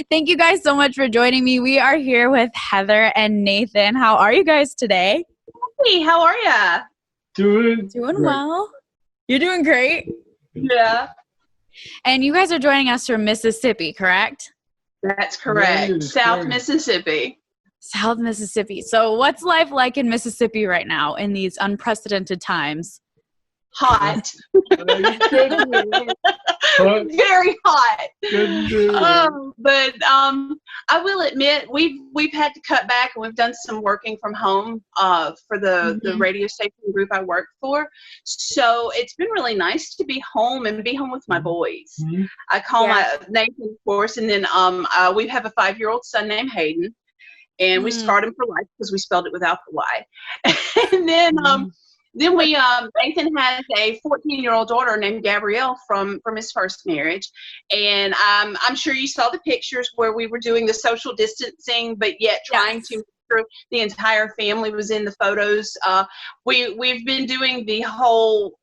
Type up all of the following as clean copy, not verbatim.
Thank you guys so much for joining me. We are here with Heather and Nathan. How are you guys today? Hey, how are ya? Doing well. You're doing great. Yeah. And you guys are joining us from Mississippi, correct? That's correct. South Mississippi. South Mississippi. So what's life like in Mississippi right now in these unprecedented times? Hot. Very hot. But I will admit we've had to cut back, and we've done some working from home for the radio station group I work for. So it's been really nice to be home and be home with my boys. I call my Nathan, of course, and then we have a 5-year-old son named Hayden, and we scarred him for life because we spelled it without the Y. And then we Nathan has a 14-year-old daughter named Gabrielle from his first marriage, and I'm sure you saw the pictures where we were doing the social distancing, but yet trying to make sure the entire family was in the photos. We've been doing the whole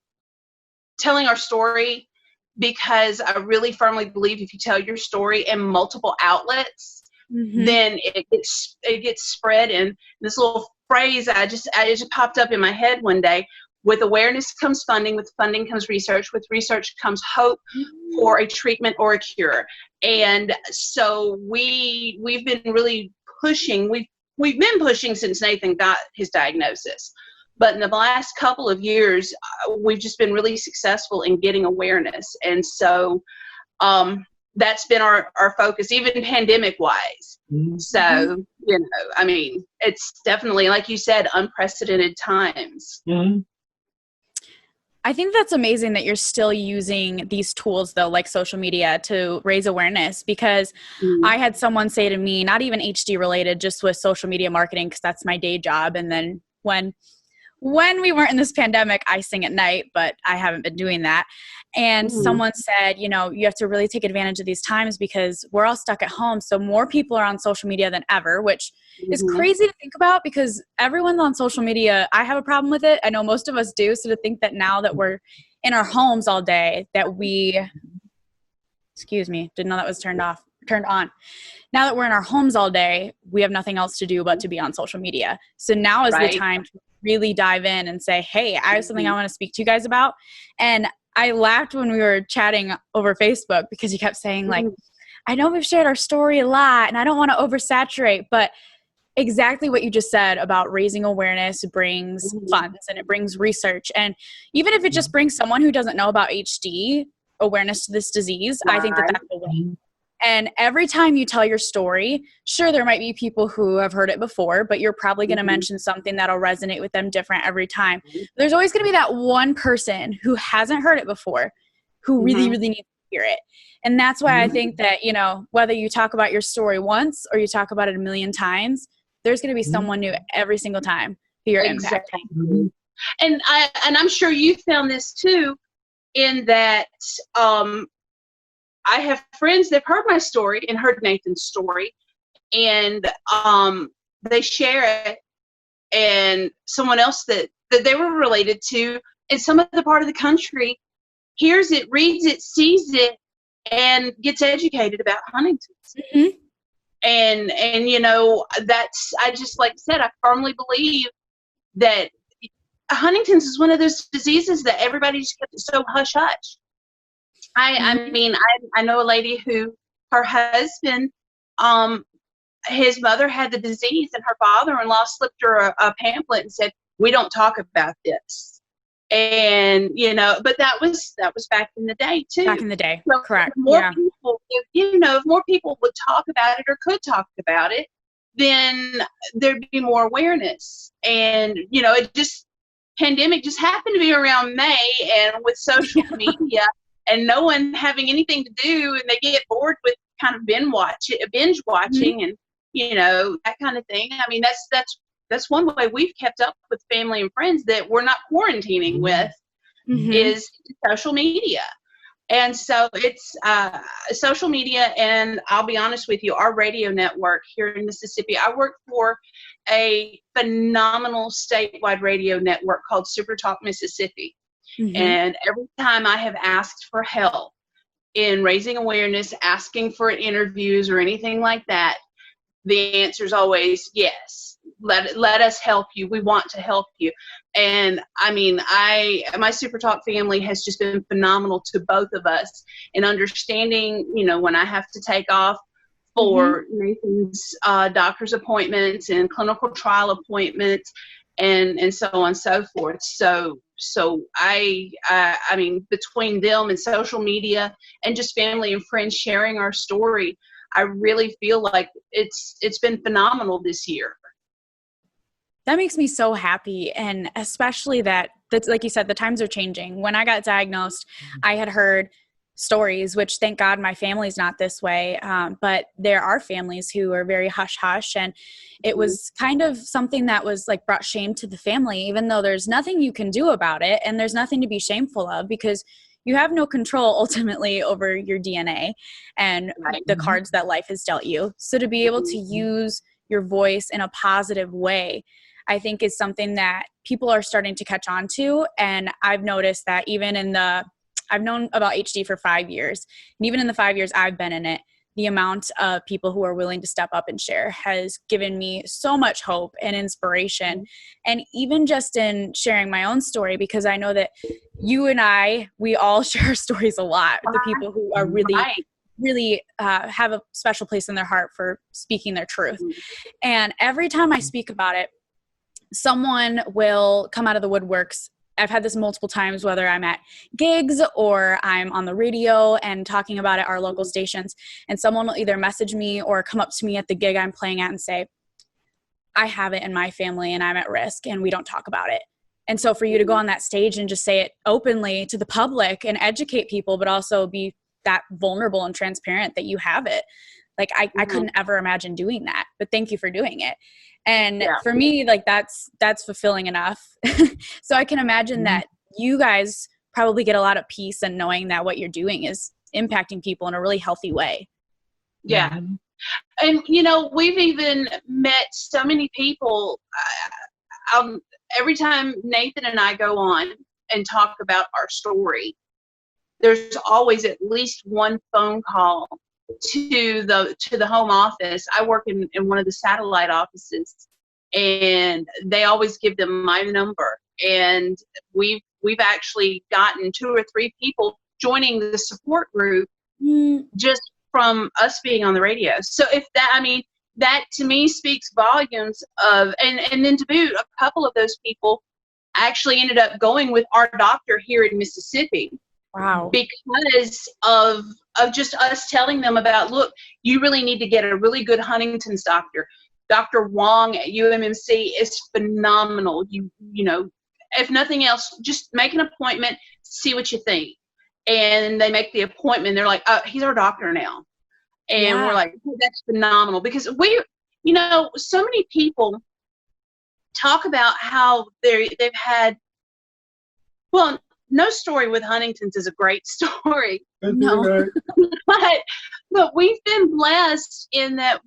telling our story, because I really firmly believe if you tell your story in multiple outlets, then it gets spread. And this little phrase it just popped up in my head one day: with awareness comes funding, with funding comes research, with research comes hope for a treatment or a cure. And so we've been really pushing. We've been pushing since Nathan got his diagnosis, but in the last couple of years we've just been really successful in getting awareness. And so that's been our focus, even pandemic wise. So, I mean, it's definitely, like you said, unprecedented times. I think that's amazing that you're still using these tools, though, like social media, to raise awareness, because I had someone say to me, not even HD related, just with social media marketing, because that's my day job. And then when we weren't in this pandemic, I sing at night, but I haven't been doing that. And someone said, you have to really take advantage of these times because we're all stuck at home. So more people are on social media than ever, which is crazy to think about, because everyone's on social media. I have a problem with it. I know most of us do. So to think that now that we're in our homes all day, that excuse me, didn't know that was turned on. Now that we're in our homes all day, we have nothing else to do but to be on social media. So now is the time to really dive in and say, hey, I have something I want to speak to you guys about. And I laughed when we were chatting over Facebook, because you kept saying, like, I know we've shared our story a lot and I don't want to oversaturate, but exactly what you just said about raising awareness brings funds and it brings research. And even if it just brings someone who doesn't know about HD awareness to this disease, I think that that's a win. And every time you tell your story, sure, there might be people who have heard it before, but you're probably going to mention something that'll resonate with them different every time. There's always going to be that one person who hasn't heard it before, who really, really needs to hear it. And that's why I think that, whether you talk about your story once or you talk about it a million times, there's going to be someone new every single time who you're impacting. And I'm sure you found this too, in that I have friends that heard my story and heard Nathan's story, and they share it, and someone else that they were related to in some other part of the country hears it, reads it, sees it, and gets educated about Huntington's. And that's, I just, like I said, I firmly believe that Huntington's is one of those diseases that everybody just kept it so hush-hush. I mean, I know a lady who, her husband, his mother had the disease, and her father-in-law slipped her a pamphlet and said, we don't talk about this. And, but that was back in the day too. Back in the day, so correct. People, if more people would talk about it or could talk about it, then there'd be more awareness. And, pandemic just happened to be around May, and with social media and no one having anything to do, and they get bored with kind of binge watching and, that kind of thing. I mean, that's one way we've kept up with family and friends that we're not quarantining with is social media. And so it's social media, and I'll be honest with you, our radio network here in Mississippi, I work for a phenomenal statewide radio network called Super Talk Mississippi. And every time I have asked for help in raising awareness, asking for interviews or anything like that, the answer is always yes. Let us help you. We want to help you. And I mean, my Super Talk family has just been phenomenal to both of us in understanding, when I have to take off for Nathan's doctor's appointments and clinical trial appointments and so on and so forth. So I mean, between them and social media and just family and friends sharing our story, I really feel like it's been phenomenal this year. That makes me so happy. And especially that's like you said, the times are changing. When I got diagnosed, I had heard stories, which thank God my family's not this way. But there are families who are very hush hush. And it was kind of something that was like brought shame to the family, even though there's nothing you can do about it. And there's nothing to be shameful of because you have no control ultimately over your DNA and the cards that life has dealt you. So to be able to use your voice in a positive way, I think is something that people are starting to catch on to. And I've noticed that even I've known about HD for 5 years. And even in the 5 years I've been in it, the amount of people who are willing to step up and share has given me so much hope and inspiration. And even just in sharing my own story, because I know that you and we all share stories a lot. The people who are really have a special place in their heart for speaking their truth. And every time I speak about it, someone will come out of the woodworks. I've had this multiple times, whether I'm at gigs or I'm on the radio and talking about it at our local stations, and someone will either message me or come up to me at the gig I'm playing at and say, I have it in my family and I'm at risk and we don't talk about it. And so for you to go on that stage and just say it openly to the public and educate people, but also be that vulnerable and transparent that you have it. Like I couldn't ever imagine doing that, but thank you for doing it. And for me, like that's fulfilling enough. So I can imagine that you guys probably get a lot of peace in knowing that what you're doing is impacting people in a really healthy way. Yeah. And, we've even met so many people. Every time Nathan and I go on and talk about our story, there's always at least one phone call to the home office. I work in one of the satellite offices, and they always give them my number. And we've actually gotten 2 or 3 people joining the support group just from us being on the radio. So that to me speaks volumes of, and then to boot, a couple of those people actually ended up going with our doctor here in Mississippi. Wow. Because of just us telling them about, look, you really need to get a really good Huntington's doctor. Dr. Wong at UMMC is phenomenal. You know, if nothing else, just make an appointment, see what you think. And they make the appointment. They're like, oh, he's our doctor now. And we're like, oh, that's phenomenal. Because so many people talk about how they've had, well, no story with Huntington's is a great story. No. But we've been blessed in that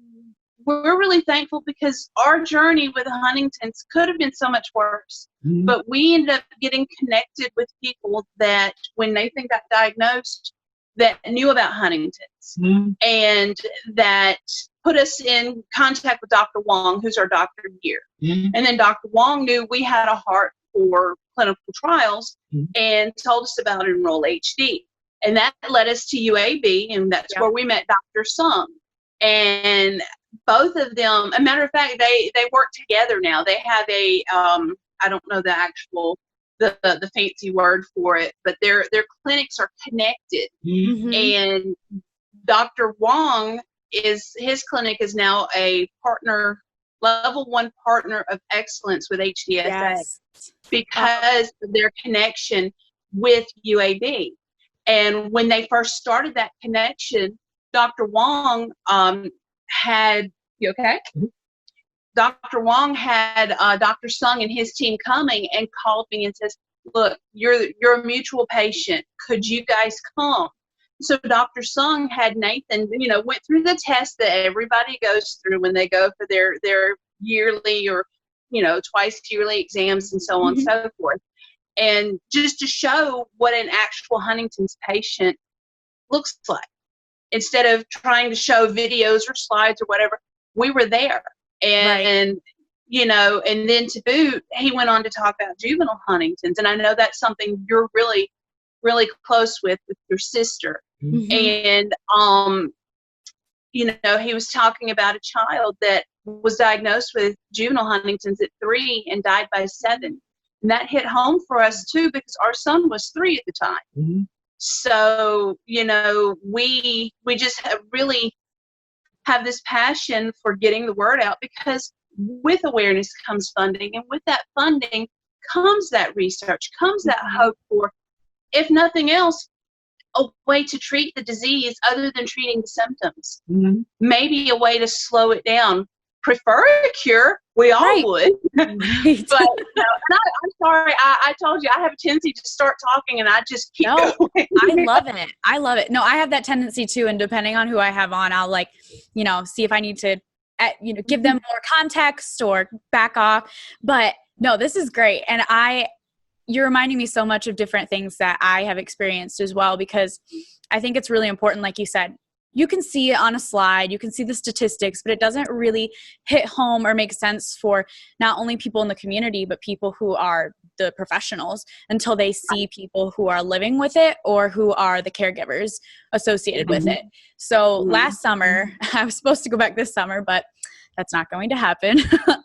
we're really thankful because our journey with Huntington's could have been so much worse. But we ended up getting connected with people that when Nathan got diagnosed that knew about Huntington's and that put us in contact with Dr. Wong, who's our doctor here. And then Dr. Wong knew we had a heart for clinical trials and told us about Enroll HD. And that led us to UAB, and that's where we met Dr. Sung. And both of them, a matter of fact, they work together now. They have a, I don't know the actual, the fancy word for it, but their clinics are connected. And Dr. Wong his clinic is now a level 1 partner of excellence with HDSA because of their connection with UAB. And when they first started that connection, Dr. Wong had, you okay? Dr. Wong had Dr. Sung and his team coming and called me and says, look, you're a mutual patient. Could you guys come? So Dr. Sung had Nathan, went through the test that everybody goes through when they go for their yearly or, twice yearly exams and so on and so forth. And just to show what an actual Huntington's patient looks like. Instead of trying to show videos or slides or whatever, we were there. And you know, and then to boot, he went on to talk about juvenile Huntingtons. And I know that's something you're really, really close with your sister. And, you know, he was talking about a child that was diagnosed with juvenile Huntington's at 3 and died by 7. And that hit home for us too, because our son was 3 at the time. So, you know, we just really have this passion for getting the word out, because with awareness comes funding, and with that funding comes that research, comes that hope for, if nothing else, a way to treat the disease other than treating the symptoms. Maybe a way to slow it down. Prefer a cure, we all would. But you know, and I'm sorry, I told you I have a tendency to start talking and I just keep going. I love it. I love it. No, I have that tendency too, and depending on who I have on, I'll like, you know, see if I need to you know, give them more context or back off. But no, this is great. And you're reminding me so much of different things that I have experienced as well, because I think it's really important. Like you said, you can see it on a slide, you can see the statistics, but it doesn't really hit home or make sense for not only people in the community, but people who are the professionals, until they see people who are living with it or who are the caregivers associated with it. So last summer, I was supposed to go back this summer, but that's not going to happen.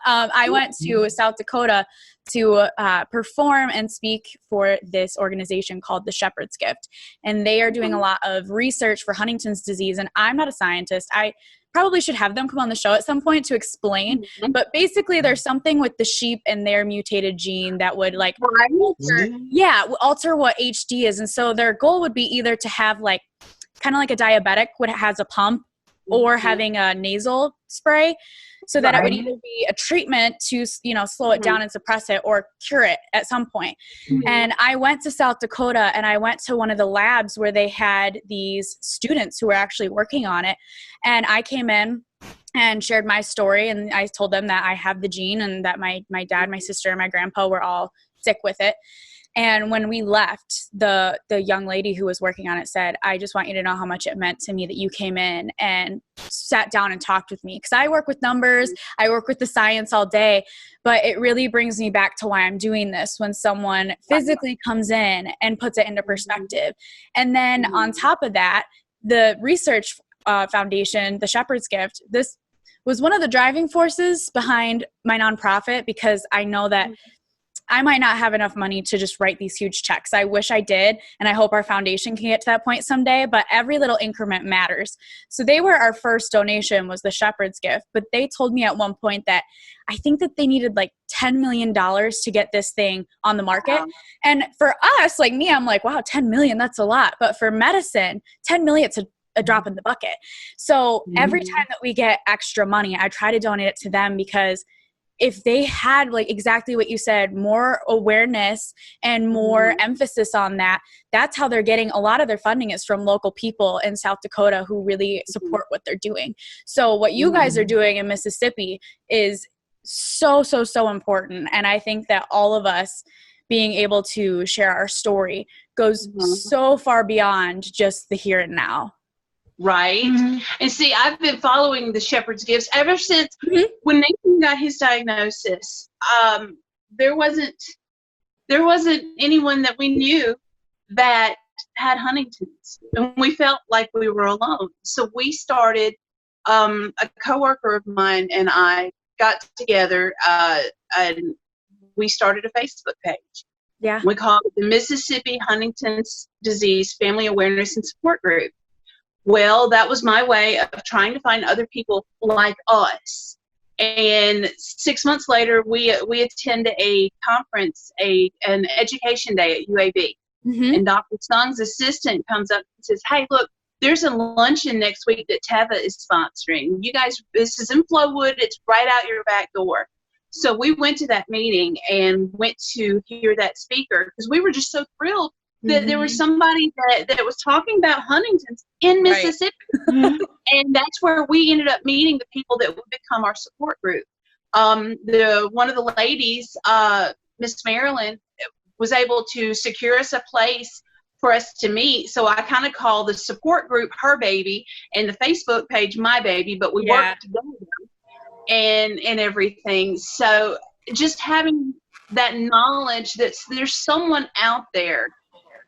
I went to South Dakota to perform and speak for this organization called the Shepherd's Gift. And they are doing a lot of research for Huntington's disease. And I'm not a scientist. I probably should have them come on the show at some point to explain. But basically, there's something with the sheep and their mutated gene that would like alter what HD is. And so their goal would be either to have like kind of like a diabetic would has a pump, or having a nasal spray, so that it would either be a treatment to, you know, slow it down and suppress it, or cure it at some point. And I went to South Dakota, and I went to one of the labs where they had these students who were actually working on it. And I came in and shared my story, and I told them that I have the gene and that my dad, my sister, and my grandpa were all sick with it. And when we left, the young lady who was working on it said, I just want you to know how much it meant to me that you came in and sat down and talked with me. Because I work with numbers, I work with the science all day, but it really brings me back to why I'm doing this, when someone physically comes in and puts it into perspective. And then on top of that, the research foundation, the Shepherd's Gift, this was one of the driving forces behind my nonprofit, because I know that I might not have enough money to just write these huge checks. I wish I did, and I hope our foundation can get to that point someday, but every little increment matters. So they were our first donation, was the Shepherd's Gift, but they told me at one point that I think that they needed like $10 million to get this thing on the market. Wow. And for us, like me, I'm like, wow, 10 million, that's a lot. But for medicine, 10 million, it's a drop in the bucket. So every time that we get extra money, I try to donate it to them, because if they had, like exactly what you said, more awareness and more emphasis on that, that's how they're getting a lot of their funding, is from local people in South Dakota who really support what they're doing. So what you guys are doing in Mississippi is so, so, so important. And I think that all of us being able to share our story goes so far beyond just the here and now. Right. And see, I've been following the Shepherd's Gifts ever since when Nathan got his diagnosis. There wasn't anyone that we knew that had Huntington's, and we felt like we were alone. So we started, a coworker of mine and I got together, and we started a Facebook page. Yeah. We called it the Mississippi Huntington's Disease Family Awareness and Support Group. Well, that was my way of trying to find other people like us. And 6 months later, we attend a conference, an education day at UAB. And Dr. Sung's assistant comes up and says, hey, look, there's a luncheon next week that Teva is sponsoring. You guys, this is in Flowood. It's right out your back door. So we went to that meeting and went to hear that speaker, because we were just so thrilled that there was somebody that was talking about Huntington's in Mississippi. And that's where we ended up meeting the people that would become our support group. One of the ladies, Miss Marilyn, was able to secure us a place for us to meet. So I kind of call the support group her baby and the Facebook page my baby, but we work together and everything. So just having that knowledge that there's someone out there,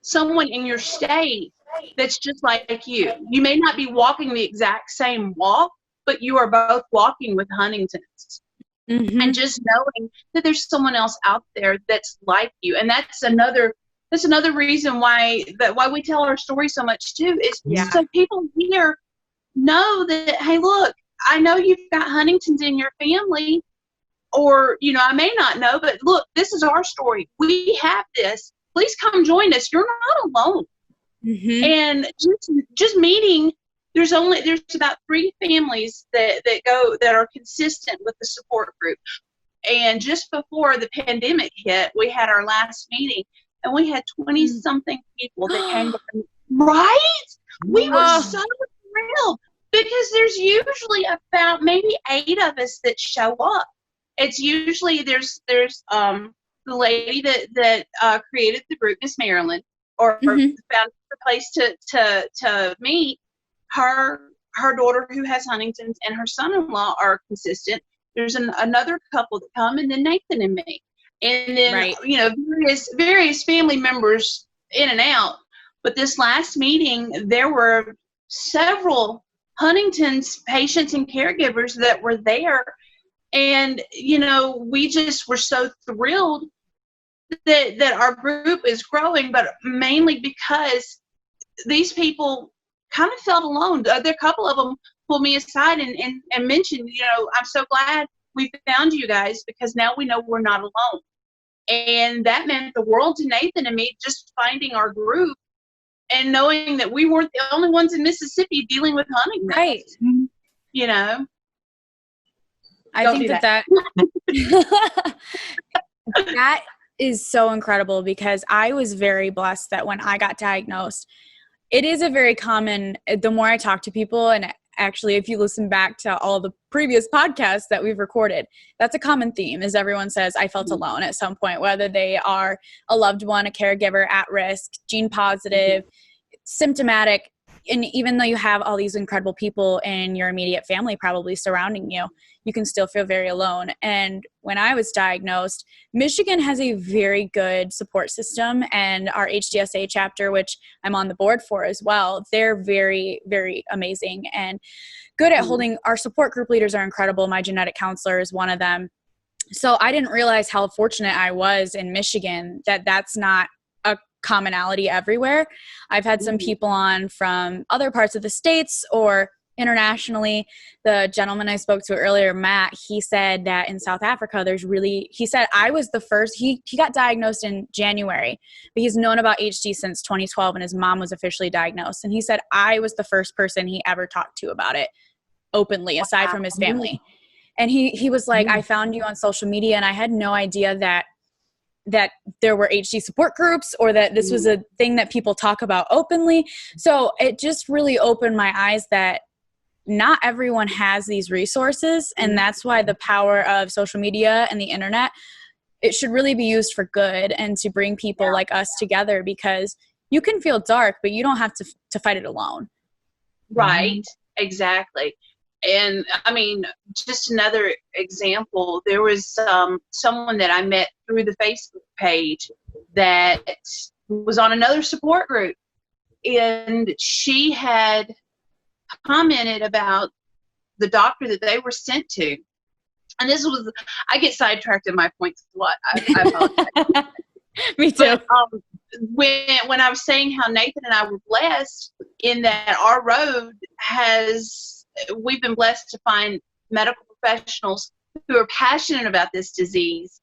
someone in your state that's just like you. You may not be walking the exact same walk, but you are both walking with Huntington's. Mm-hmm. And just knowing that there's someone else out there that's like you. And that's another reason why we tell our story so much too, is so people here know that, hey, look, I know you've got Huntington's in your family, or, you know, I may not know, but look, this is our story. We have this. Please come join us. You're not alone. Mm-hmm. And just meeting, there's about 3 families that are consistent with the support group. And just before the pandemic hit, we had our last meeting, and we had 20-something people that came to me. Right? We were so thrilled, because there's usually about maybe 8 of us that show up. It's usually there's the lady that created the group, Miss Marilyn, or found the place to meet. Her daughter who has Huntington's and her son-in-law are consistent. There's another couple that come, and then Nathan and me, and then you know, various family members in and out. But this last meeting, there were several Huntington's patients and caregivers that were there. And, you know, we just were so thrilled that our group is growing, but mainly because these people kind of felt alone. A couple of them pulled me aside and mentioned, you know, I'm so glad we found you guys, because now we know we're not alone. And that meant the world to Nathan and me, just finding our group and knowing that we weren't the only ones in Mississippi dealing with Huntington. Right. You know? I think that that is so incredible, because I was very blessed that when I got diagnosed, it is a very common, the more I talk to people, and actually if you listen back to all the previous podcasts that we've recorded, that's a common theme, is everyone says, I felt alone at some point, whether they are a loved one, a caregiver, at risk, gene positive, symptomatic. And even though you have all these incredible people in your immediate family probably surrounding you, you can still feel very alone. And when I was diagnosed, Michigan has a very good support system, and our HDSA chapter, which I'm on the board for as well, they're very, very amazing and good at holding. Our support group leaders are incredible. My genetic counselor is one of them. So I didn't realize how fortunate I was in Michigan that that's not a commonality everywhere. I've had some people on from other parts of the states or internationally. The gentleman I spoke to earlier, Matt, he said that in South Africa, he said I was the first, he got diagnosed in January, but he's known about HD since 2012, and his mom was officially diagnosed. And he said I was the first person he ever talked to about it openly, aside from his family. And he was like, I found you on social media, and I had no idea that there were HD support groups, or that this was a thing that people talk about openly. So it just really opened my eyes that not everyone has these resources. And that's why the power of social media and the internet, it should really be used for good and to bring people like us together, because you can feel dark, but you don't have to fight it alone. Right. Exactly. And I mean, just another example, there was someone that I met through the Facebook page that was on another support group, and she had commented about the doctor that they were sent to. And this was, I get sidetracked in my points a lot. I apologize. Me too. But, when I was saying how Nathan and I were blessed in that our road we've been blessed to find medical professionals who are passionate about this disease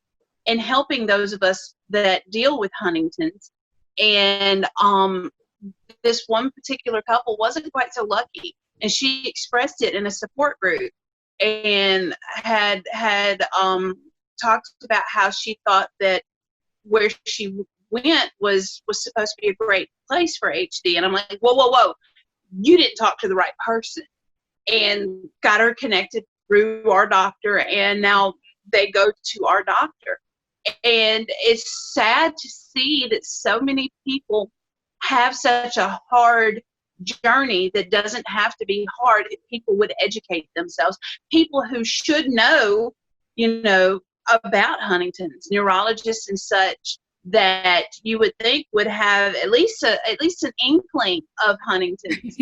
and helping those of us that deal with Huntington's. And this one particular couple wasn't quite so lucky, and she expressed it in a support group and had talked about how she thought that where she went was supposed to be a great place for HD. And I'm like, whoa, you didn't talk to the right person. And got her connected through our doctor, and now they go to our doctor. And it's sad to see that so many people have such a hard journey that doesn't have to be hard if people would educate themselves. People who should know, about Huntington's, neurologists and such, that you would think would have at least an inkling of Huntington's.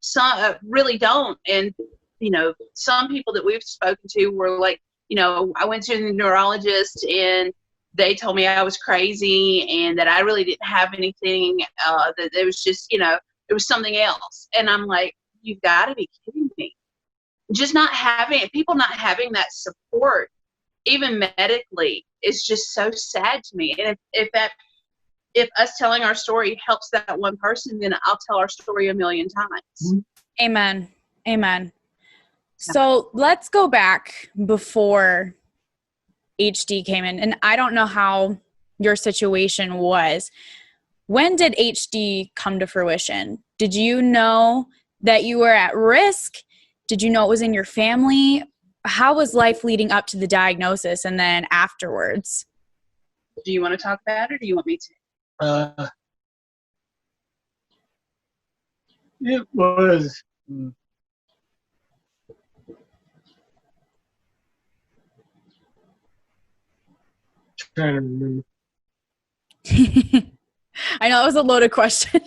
Some really don't. And, some people that we've spoken to were like, I went to the neurologist and they told me I was crazy and that I really didn't have anything, that it was just, it was something else. And I'm like, you've got to be kidding me. Just people not having that support, even medically, is just so sad to me. And if us telling our story helps that one person, then I'll tell our story a million times. Amen. Amen. So let's go back before HD came in. And I don't know how your situation was. When did HD come to fruition? Did you know that you were at risk? Did you know it was in your family? How was life leading up to the diagnosis and then afterwards? Do you want to talk about it or do you want me to? It was... trying to remember. I know it was a loaded question.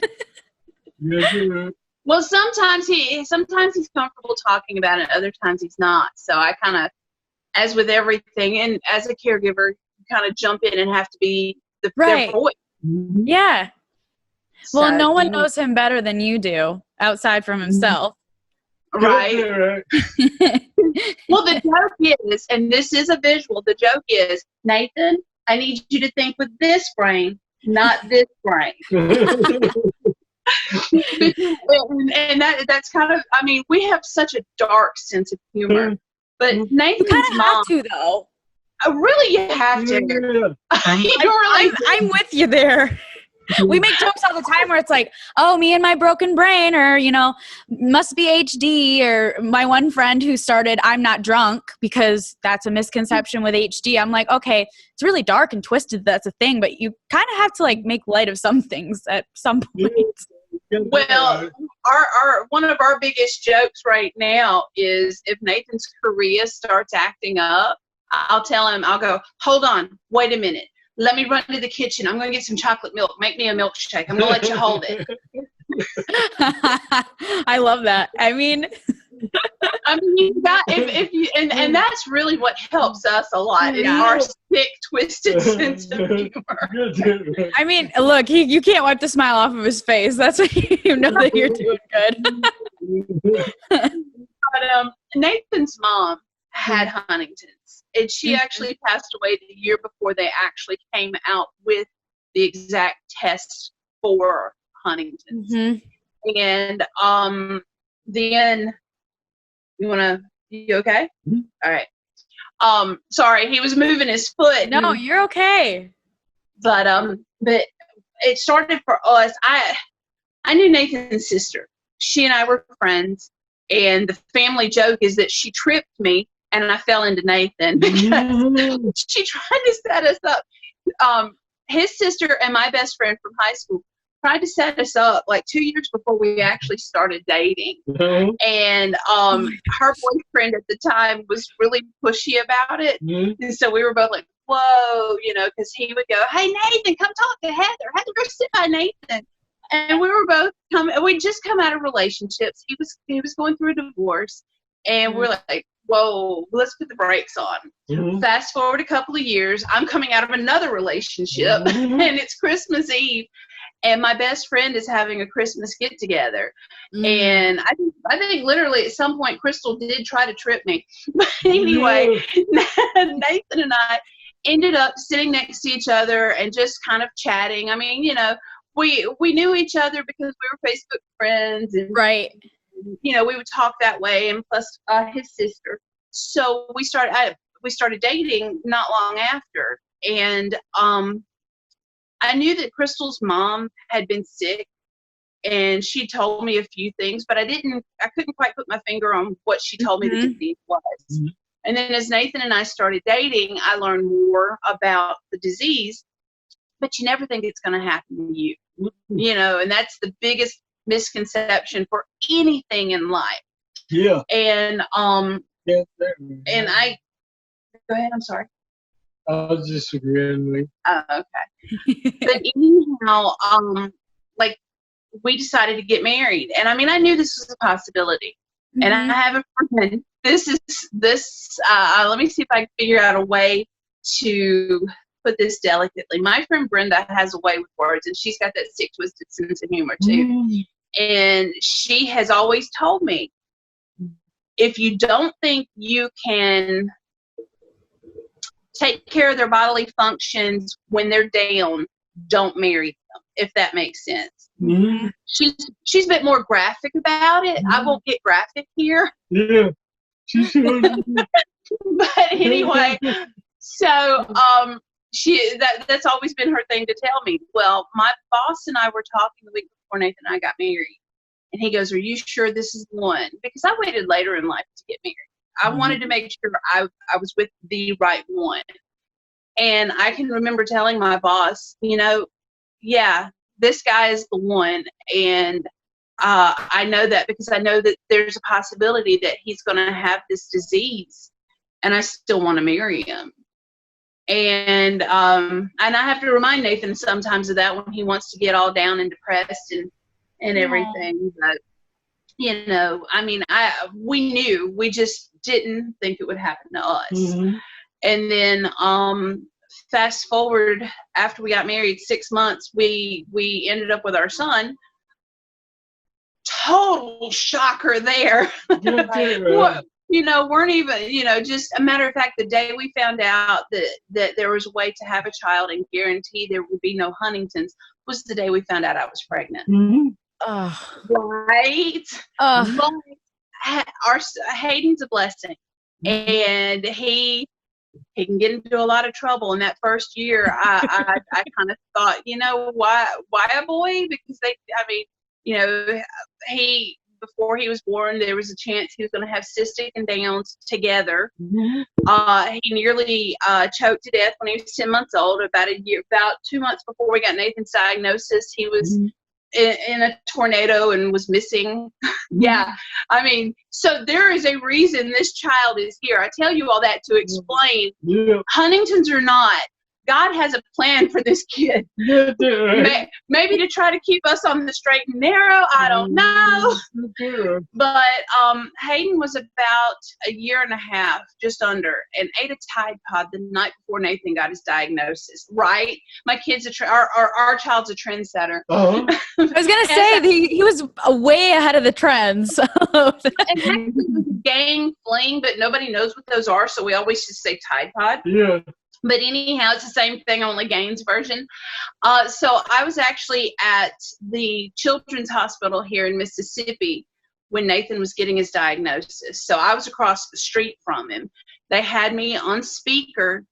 Well, sometimes he's comfortable talking about it, other times he's not. So I kind of, as with everything, and as a caregiver, you kind of jump in and have to be their voice. Yeah. Well, so, no one knows him better than you do, outside from himself. Right. Well, the joke is, and this is a visual, the joke is, Nathan, I need you to think with this brain, not this brain. And that's kind of, we have such a dark sense of humor. But Nathan's you kind of have to, though. Really, you have to. I'm with you there. We make jokes all the time where it's like, oh, me and my broken brain, or, must be HD, or my one friend who started I'm not drunk because that's a misconception with HD. I'm like, okay, it's really dark and twisted. That's a thing, but you kind of have to make light of some things at some point. Well, our one of our biggest jokes right now is if Nathan's chorea starts acting up, I'll tell him, I'll go, hold on, wait a minute. Let me run to the kitchen. I'm going to get some chocolate milk. Make me a milkshake. I'm going to let you hold it. I love that. You got if you and that's really what helps us a lot is our sick, twisted sense of humor. Look, you can't wipe the smile off of his face. That's when you know that you're doing good. But Nathan's mom had Huntington's, and she actually passed away the year before they actually came out with the exact test for Huntington's. And then you okay? All right. Sorry, he was moving his foot. No, you're okay. But it started for us. I knew Nathan's sister. She and I were friends, and the family joke is that she tripped me and I fell into Nathan because she tried to set us up. His sister and my best friend from high school tried to set us up 2 years before we actually started dating. And her boyfriend at the time was really pushy about it. And so we were both like, whoa, because he would go, hey, Nathan, come talk to Heather. Heather, go sit by Nathan. And we were both we'd just come out of relationships. He was going through a divorce. And we're like, whoa, let's put the brakes on. Fast forward a couple of years, I'm coming out of another relationship, and it's Christmas Eve, and my best friend is having a Christmas get-together. And I think literally at some point Crystal did try to trip me. But anyway, Nathan and I ended up sitting next to each other and just kind of chatting. We knew each other because we were Facebook friends. And, right. We would talk that way, and plus his sister. So we started dating not long after, and I knew that Crystal's mom had been sick, and she told me a few things, but I couldn't quite put my finger on what she told me the disease was. And then as Nathan and I started dating, I learned more about the disease, but you never think it's going to happen to you. You know, and that's the biggest misconception for anything in life. Yeah. And Yeah. and I go ahead. I'm sorry. I was just agreeing with. Okay. But anyhow, like we decided to get married, and I mean, I knew this was a possibility, and I have a friend. This. Let me see if I can figure out a way to put this delicately. My friend Brenda has a way with words, and she's got that sick, twisted sense of humor too. And she has always told me, if you don't think you can take care of their bodily functions when they're down, don't marry them, if that makes sense. She's a bit more graphic about it. I won't get graphic here. Yeah. But anyway, so that's always been her thing to tell me. Well, my boss and I were talking the week before Nathan and I got married, and he goes, "Are you sure this is the one?" Because I waited later in life to get married. I wanted to make sure I was with the right one. And I can remember telling my boss, you know, yeah, this guy is the one. And I know that because I know that there's a possibility that he's going to have this disease, and I still want to marry him. And I have to remind Nathan sometimes of that when he wants to get all down and depressed and everything. But, you know, I mean, we knew, we just didn't think it would happen to us. And then fast forward, after we got married 6 months, we ended up with our son. Total shocker there. You know, weren't even, you know, just a matter of fact, the day we found out that there was a way to have a child and guarantee there would be no Huntington's was the day we found out I was pregnant. Right? But Hayden's a blessing. And he can get into a lot of trouble. In that first year, I kind of thought, you know, why a boy? Because you know, before he was born, there was a chance he was going to have cystic and Downs together. He nearly choked to death when he was 10 months old. About 2 months before we got Nathan's diagnosis, he was in a tornado and was missing. Yeah. I mean, so there is a reason this child is here. I tell you all that to explain Huntington's or not, God has a plan for this kid. Maybe to try to keep us on the straight and narrow. I don't know. But Hayden was about a year and a half, just under, and ate a Tide Pod the night before Nathan got his diagnosis. Right? My kid's our child's a trendsetter. I was gonna say he was way ahead of the trends. And actually, it was a gang fling, but nobody knows what those are, so we always just say Tide Pod. Yeah. But anyhow, it's the same thing, only Gaines version. So I was actually at the Children's Hospital here in Mississippi when Nathan was getting his diagnosis. So I was across the street from him. They had me on speaker,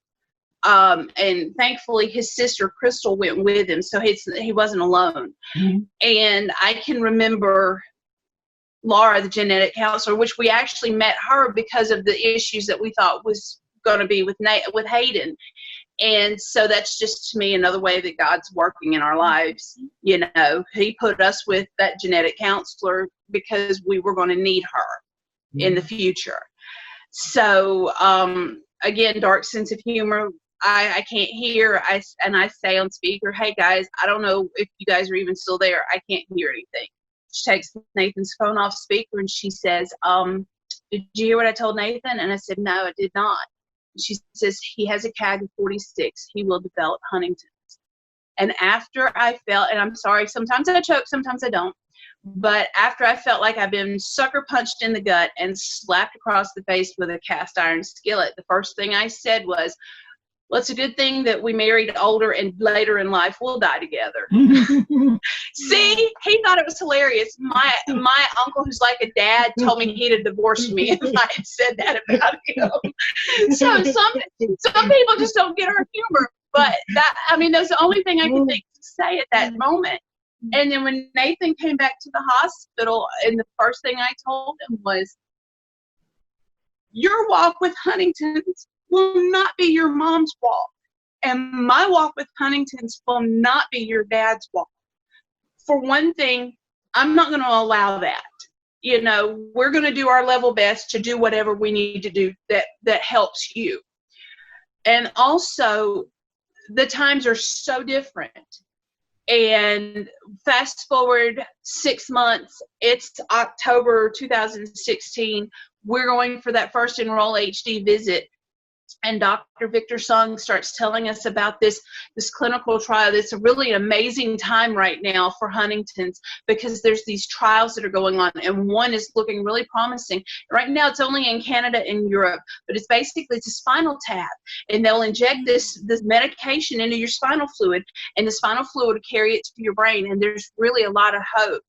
and thankfully his sister Crystal went with him, so he wasn't alone. And I can remember Laura, the genetic counselor, which we actually met her because of the issues that we thought was going to be with Hayden. And so that's just, to me, another way that God's working in our lives. You know, he put us with that genetic counselor because we were going to need her in the future. So again, dark sense of humor. I can't hear. I say on speaker, "Hey guys, I don't know if you guys are even still there. I can't hear anything." She takes Nathan's phone off speaker and she says, "Did you hear what I told Nathan?" And I said, "No, I did not." She says, "He has a CAG of 46. He will develop Huntington's." And after I felt, and I'm sorry, sometimes I choke, sometimes I don't, but after I felt like I've been sucker punched in the gut and slapped across the face with a cast iron skillet, the first thing I said was, "Well, it's a good thing that we married older and later in life we'll die together." See, he thought it was hilarious. My uncle, who's like a dad, told me he'd have divorced me if I had said that about him. So some people just don't get our humor. But that's the only thing I could think to say at that moment. And then when Nathan came back to the hospital, and the first thing I told him was, "Your walk with Huntington's will not be your mom's walk. And my walk with Huntington's will not be your dad's walk. For one thing, I'm not going to allow that. You know, we're going to do our level best to do whatever we need to do that helps you. And also, the times are so different. And fast forward 6 months, it's October 2016. We're going for that first Enroll HD visit. And Dr. Victor Sung starts telling us about this clinical trial. It's a really amazing time right now for Huntington's because there's these trials that are going on, and one is looking really promising. Right now, it's only in Canada and Europe, but it's a spinal tap, and they'll inject this medication into your spinal fluid, and the spinal fluid will carry it to your brain, and there's really a lot of hope.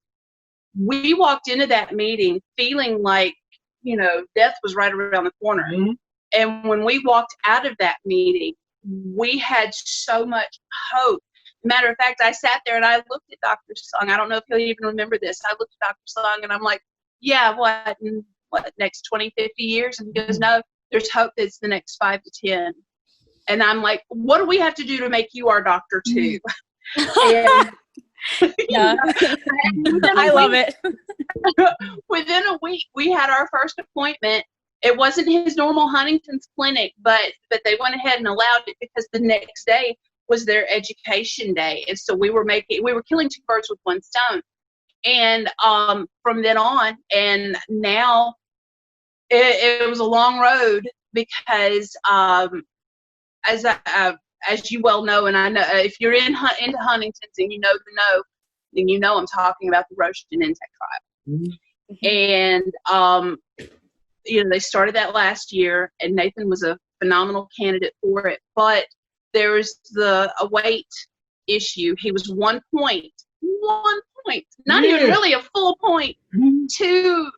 We walked into that meeting feeling like, you know, death was right around the corner. Mm-hmm. And when we walked out of that meeting, we had so much hope. Matter of fact, I sat there and I looked at Dr. Sung. I don't know if he'll even remember this. I looked at Dr. Sung and I'm like, yeah, what, next 20, 50 years? And he goes, no, there's hope that it's the next 5 to 10. And I'm like, what do we have to do to make you our doctor too? And, yeah. I love it. Within a week, we had our first appointment. It wasn't his normal Huntington's clinic, but they went ahead and allowed it because the next day was their education day. And so we were killing two birds with one stone. And from then on, and now it was a long road because as you well know, and I know if you're into Huntington's and you know then you know I'm talking about the Roche Genentech trial. Mm-hmm. And you know, they started that last year, and Nathan was a phenomenal candidate for it. But there was a weight issue. He was 1 point, not even really a full point, too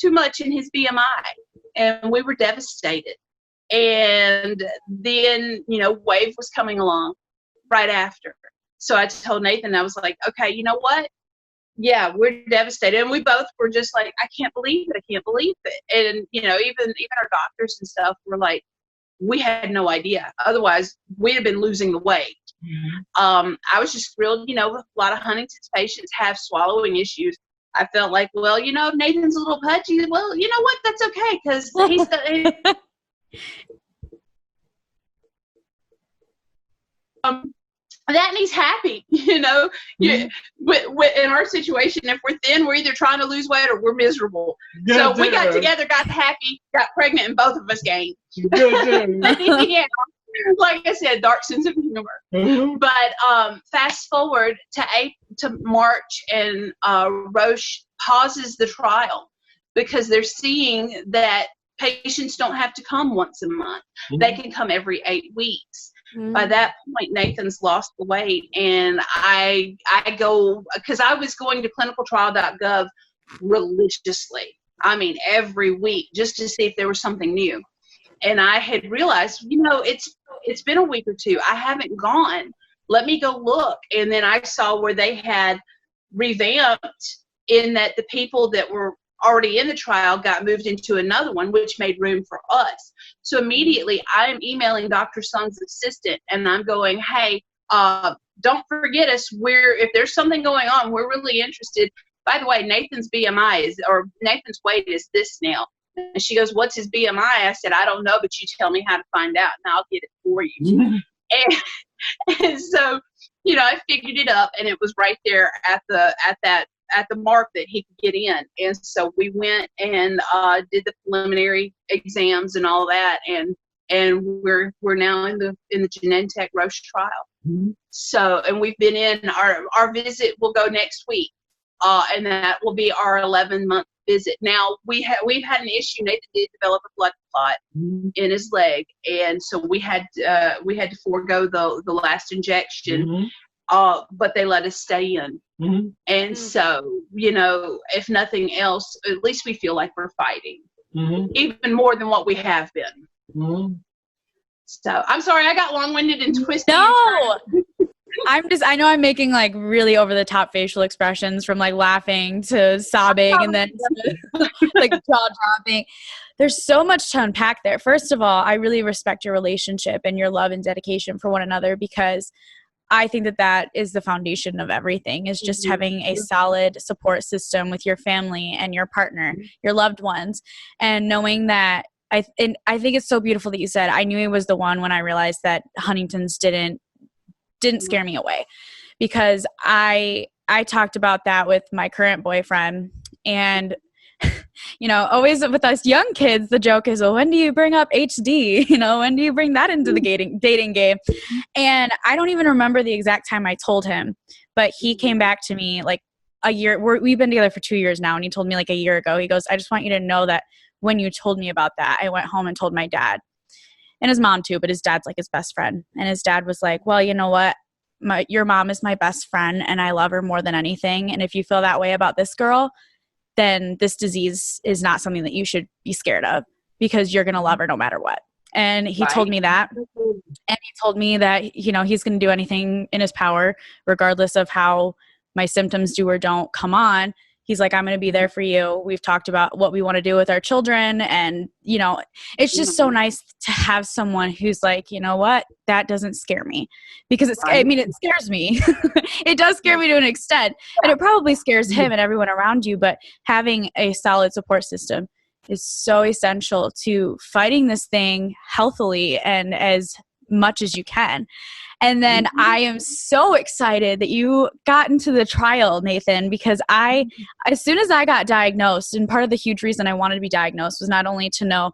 much in his BMI, and we were devastated. And then, you know, WAVE was coming along right after. So I told Nathan, I was like, okay, you know what? Yeah, we're devastated. And we both were just like, I can't believe it. And, you know, even our doctors and stuff were like, we had no idea. Otherwise, we'd have been losing the weight. Mm-hmm. I was just thrilled, you know, a lot of Huntington's patients have swallowing issues. I felt like, well, you know, if Nathan's a little pudgy, well, you know what? That's okay because he's that and he's happy, you know. Mm-hmm. In our situation, if we're thin, we're either trying to lose weight or we're miserable. So we got together, got happy, got pregnant, and both of us gained. Yeah, like I said, dark sense of humor. Mm-hmm. But fast forward to March, and Roche pauses the trial because they're seeing that patients don't have to come once a month. Mm-hmm. They can come every 8 weeks. Mm-hmm. By that point, Nathan's lost the weight, and I go, because I was going to clinicaltrial.gov religiously. I mean, every week, just to see if there was something new. And I had realized, you know, it's been a week or two. I haven't gone. Let me go look. And then I saw where they had revamped in that the people that were already in the trial got moved into another one, which made room for us. So immediately I'm emailing Dr. Sung's assistant, and I'm going, hey, don't forget us. If there's something going on, we're really interested. By the way, Nathan's Nathan's weight is this now. And she goes, what's his BMI? I said, I don't know, but you tell me how to find out, and I'll get it for you. And so, you know, I figured it up, and it was right there at the mark that he could get in. And so we went and did the preliminary exams and all that, and we're now in the Genentech Roche trial. Mm-hmm. So, and we've been in our visit will go next week, and that will be our 11-month visit. Now we've had an issue. Nathan did develop a blood clot in his leg, and so we had to forego the last injection. Mm-hmm. But they let us stay in. Mm-hmm. And so, you know, if nothing else, at least we feel like we're fighting, even more than what we have been. Mm-hmm. So I'm sorry, I got long-winded and twisted. No, I know I'm making like really over the top facial expressions from like laughing to sobbing and then to, like jaw dropping. There's so much to unpack there. First of all, I really respect your relationship and your love and dedication for one another, because I think that is the foundation of everything, is just having a solid support system with your family and your partner, your loved ones, and knowing that I think it's so beautiful that you said, I knew he was the one when I realized that Huntington's didn't scare me away, because I talked about that with my current boyfriend. And always with us young kids, the joke is, well, when do you bring up HD? When do you bring that into the dating game? And I don't even remember the exact time I told him, but he came back to me like a year. We've been together for 2 years now, and he told me like a year ago. He goes, I just want you to know that when you told me about that, I went home and told my dad and his mom too, but his dad's like his best friend. And his dad was like, well, you know what? Your mom is my best friend, and I love her more than anything. And if you feel that way about this girl, then this disease is not something that you should be scared of, because you're going to love her no matter what. And he told me that. And he told me that, he's going to do anything in his power, regardless of how my symptoms do or don't come on. He's like, I'm going to be there for you. We've talked about what we want to do with our children. And, it's just so nice to have someone who's like, you know what, that doesn't scare me, because it scares me. It does scare me to an extent, and it probably scares him and everyone around you. But having a solid support system is so essential to fighting this thing healthily and as much as you can. And then I am so excited that you got into the trial, Nathan, because as soon as I got diagnosed, and part of the huge reason I wanted to be diagnosed was not only to know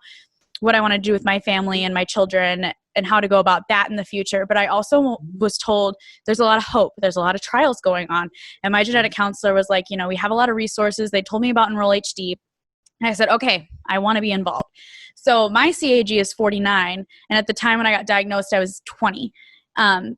what I want to do with my family and my children and how to go about that in the future, but I also was told there's a lot of hope. There's a lot of trials going on. And my genetic counselor was like, we have a lot of resources. They told me about Enroll HD. And I said, okay, I want to be involved. So my CAG is 49. And at the time when I got diagnosed, I was 20.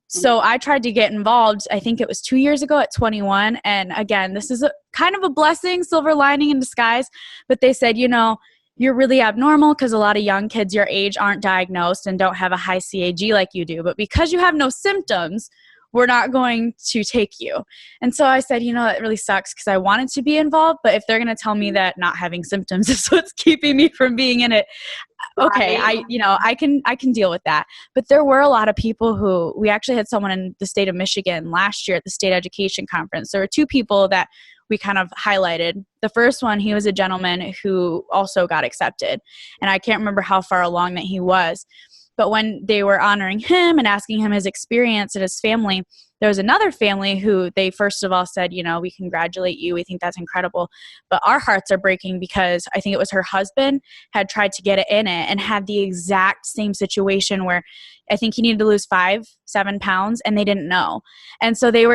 So I tried to get involved, I think it was 2 years ago at 21. And again, this is kind of a blessing, silver lining in disguise. But they said, you're really abnormal because a lot of young kids your age aren't diagnosed and don't have a high CAG like you do. But because you have no symptoms, we're not going to take you. And so I said, that really sucks, because I wanted to be involved. But if they're going to tell me that not having symptoms is what's keeping me from being in it, okay, I can deal with that. But there were a lot of people we actually had someone in the state of Michigan last year at the state education conference. There were two people that we kind of highlighted. The first one, he was a gentleman who also got accepted. And I can't remember how far along that he was. But when they were honoring him and asking him his experience and his family, there was another family who they first of all said, we congratulate you. We think that's incredible. But our hearts are breaking because I think it was her husband had tried to get it in it and had the exact same situation where I think he needed to lose 5-7 pounds and they didn't know. And so they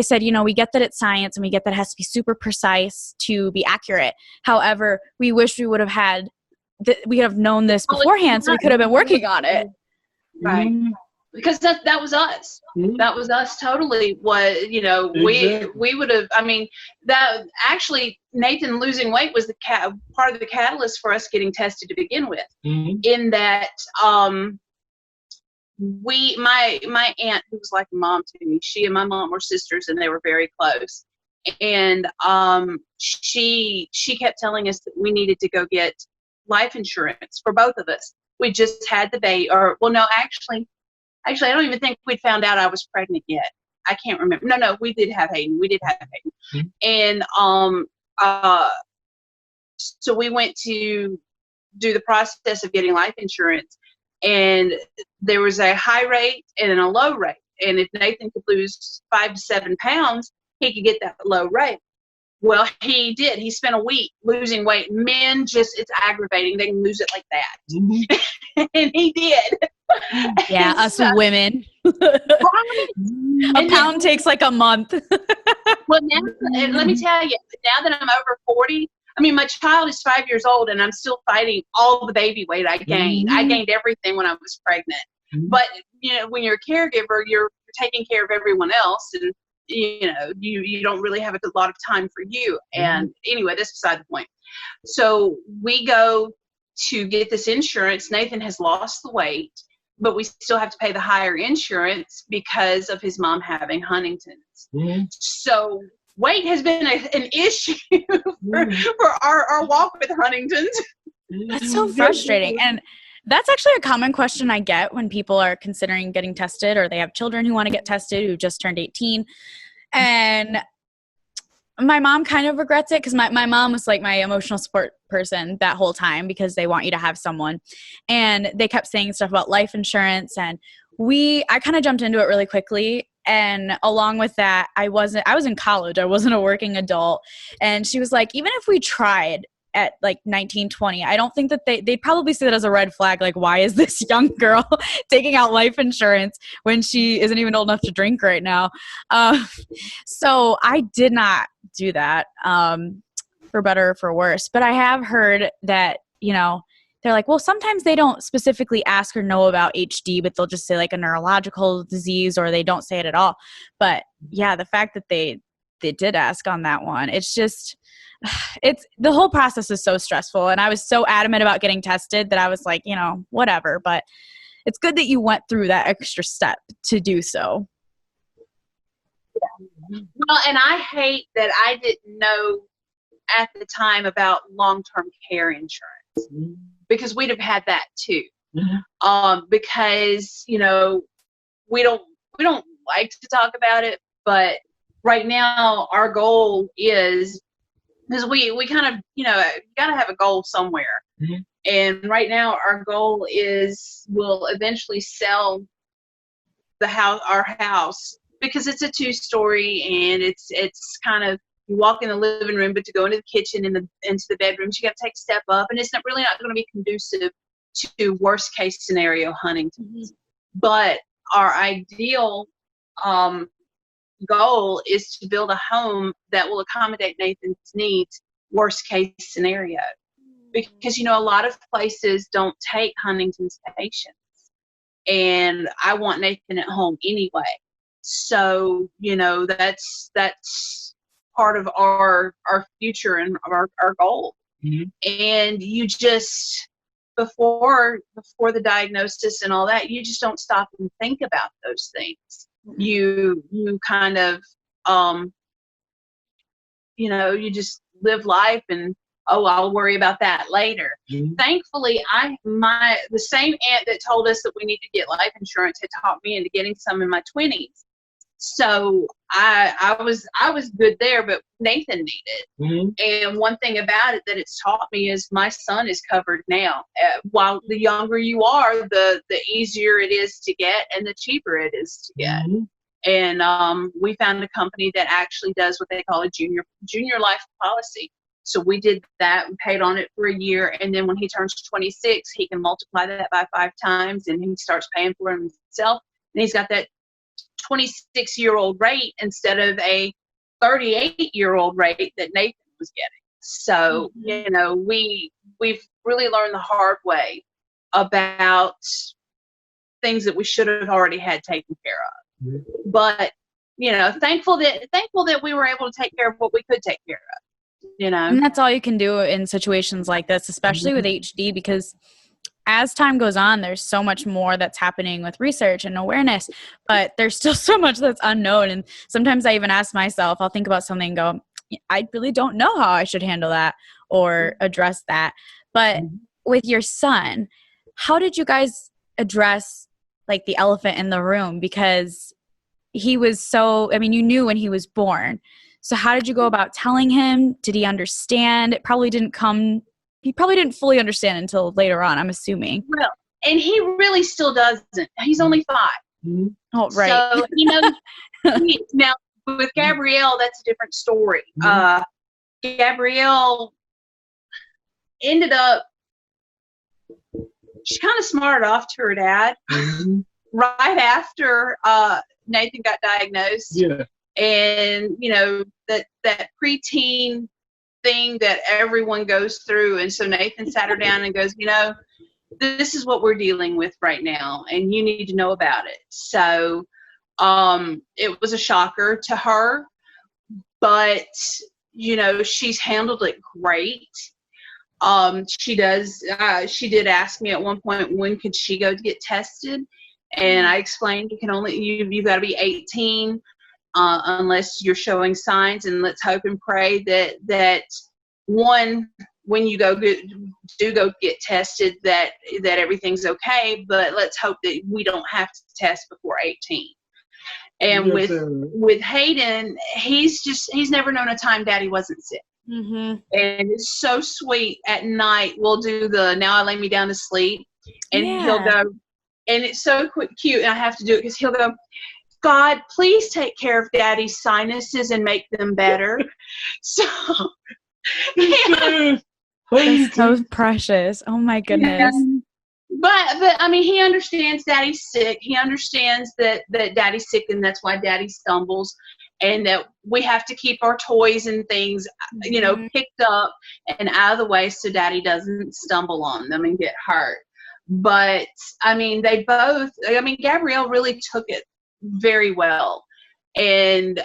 said, we get that it's science and we get that it has to be super precise to be accurate. However, we wish we would have known this beforehand, so we could have been working on it. Right. Because that was us. That was us totally. We would have, that actually Nathan losing weight was part of the catalyst for us getting tested to begin with. In that, my aunt, who was like a mom to me, she and my mom were sisters and they were very close. And she kept telling us that we needed to go get life insurance for both of us. We just had the baby, actually, I don't even think we'd found out I was pregnant yet. I can't remember. No, we did have Hayden. And so we went to do the process of getting life insurance, and there was a high rate and a low rate. And if Nathan could lose 5 to 7 pounds, he could get that low rate. Well, he did. He spent a week losing weight. Men it's aggravating. They can lose it like that. And he did. Yeah, us women. A pound takes like a month. Well, now, and let me tell you, now that I'm over 40, my child is 5 years old and I'm still fighting all the baby weight I gained. I gained everything when I was pregnant. But, when you're a caregiver, you're taking care of everyone else. And you don't really have a lot of time for you. And anyway, that's beside the point. So we go to get this insurance. Nathan has lost the weight. but we still have to pay the higher insurance because of his mom having Huntington's. Mm-hmm. So weight has been an issue for our walk with Huntington's. That's so frustrating. And that's actually a common question I get when people are considering getting tested, or they have children who want to get tested who just turned 18. And my mom kind of regrets it because my mom was like my emotional support person that whole time, because they want you to have someone. And they kept saying stuff about life insurance, and I kind of jumped into it really quickly. And along with that, I was in college. I wasn't a working adult. And she was like, even if we tried at like 19, 20, I don't think that they'd probably see that as a red flag. Like, why is this young girl taking out life insurance when she isn't even old enough to drink right now? So I did not do that, for better or for worse. But I have heard that, they're like, well, sometimes they don't specifically ask or know about HD, but they'll just say like a neurological disease, or they don't say it at all. But yeah, the fact that they did ask on that one, it's just, the whole process is so stressful. And I was so adamant about getting tested that I was like, whatever. But it's good that you went through that extra step to do so. Well, and I hate that I didn't know at the time about long-term care insurance, because we'd have had that too. Because, we don't like to talk about it, but right now our goal is, because we kind of, you got to have a goal somewhere. Mm-hmm. And right now our goal is we'll eventually sell our house, because it's a 2-story, and it's kind of, you walk in the living room, but to go into the kitchen and into the bedrooms, you got to take a step up, and it's not going to be conducive to worst case scenario Huntington's. Mm-hmm. But our ideal goal is to build a home that will accommodate Nathan's needs, worst case scenario, because a lot of places don't take Huntington's patients, and I want Nathan at home anyway. So that's part of our future and our goal. Mm-hmm. And you just, before the diagnosis and all that, you just don't stop and think about those things. Mm-hmm. You kind of you just live life, and I'll worry about that later. Mm-hmm. Thankfully, the same aunt that told us that we need to get life insurance had talked me into getting some in my 20s. So I was good there, but Nathan needed. Mm-hmm. And one thing about it that it's taught me is my son is covered now. While the younger you are, the easier it is to get, and the cheaper it is to get. Mm-hmm. And we found a company that actually does what they call a junior life policy. So we did that and paid on it for a year, and then when he turns 26, he can multiply that by 5 times, and he starts paying for it himself. And he's got that 26-year-old rate instead of a 38-year-old rate that Nathan was getting. So, mm-hmm. We've really learned the hard way about things that we should have already had taken care of. Mm-hmm. But, thankful that we were able to take care of what we could take care of, And that's all you can do in situations like this, especially mm-hmm. with HD, because as time goes on, there's so much more that's happening with research and awareness, but there's still so much that's unknown. And sometimes I even ask myself, I'll think about something and go, I really don't know how I should handle that or address that. But with your son, how did you guys address like the elephant in the room? Because he was you knew when he was born. So how did you go about telling him? Did he understand? He probably didn't fully understand until later on, I'm assuming. Well, and he really still doesn't. He's only 5. Mm-hmm. Oh, right. So, now with Gabrielle, that's a different story. Mm-hmm. Gabrielle ended up, she kind of smarted off to her dad mm-hmm. right after Nathan got diagnosed. Yeah. And, that preteen thing that everyone goes through. And so Nathan sat her down and goes, this is what we're dealing with right now, and you need to know about it. So it was a shocker to her, but she's handled it great. She did ask me at one point, when could she go to get tested? And I explained, you've got to be 18, unless you're showing signs, and let's hope and pray that when you go get tested, that everything's okay, but let's hope that we don't have to test before 18. And with Hayden, he's never known a time Daddy wasn't sick. Mm-hmm. And it's so sweet. At night, we'll do the "Now I Lay Me Down to Sleep," and he'll go, and it's so cute, and I have to do it because he'll go, "God, please take care of Daddy's sinuses and make them better." So it's so precious. Oh my goodness. But I mean, he understands Daddy's sick. He understands that Daddy's sick, and that's why Daddy stumbles, and that we have to keep our toys and things, picked up and out of the way so Daddy doesn't stumble on them and get hurt. But I mean, Gabrielle really took it very well, and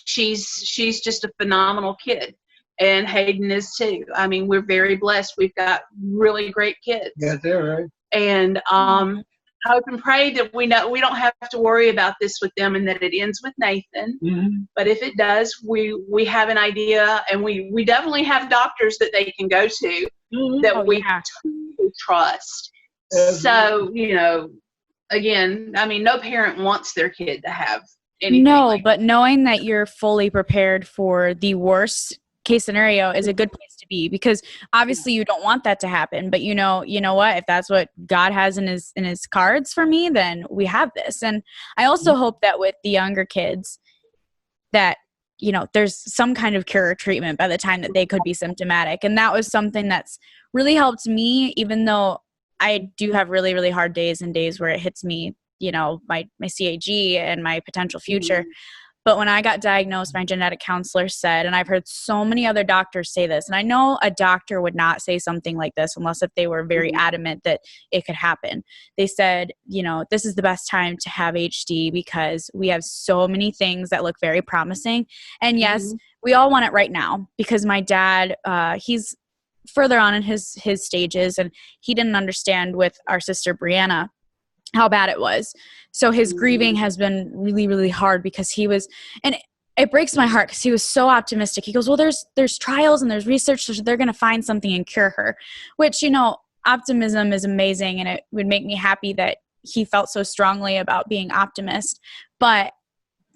she's just a phenomenal kid. And Hayden is too. I mean, we're very blessed. We've got really great kids. Yeah, they're right. And hope and pray that we don't have to worry about this with them, and that it ends with Nathan. Mm-hmm. But if it does, we have an idea, and we definitely have doctors that they can go to that we totally trust. So, again, I mean, no parent wants their kid to have anything. No, but knowing that you're fully prepared for the worst case scenario is a good place to be, because obviously you don't want that to happen, but you know what, if that's what God has in his cards for me, then we have this. And I also hope that with the younger kids that there's some kind of cure or treatment by the time that they could be symptomatic. And that was something that's really helped me, even though I do have really, really hard days and days where it hits me, my CAG and my potential future. But when I got diagnosed, my genetic counselor said, and I've heard so many other doctors say this, and I know a doctor would not say something like this unless if they were very adamant that it could happen. They said, this is the best time to have HD because we have so many things that look very promising. And yes, we all want it right now, because my dad, he's further on in his stages, and he didn't understand with our sister Brianna how bad it was. So his grieving has been really, really hard, because he was, and it breaks my heart because he was so optimistic. He goes, well, there's trials and there's research, so they're going to find something and cure her, which, optimism is amazing. And it would make me happy that he felt so strongly about being optimist, but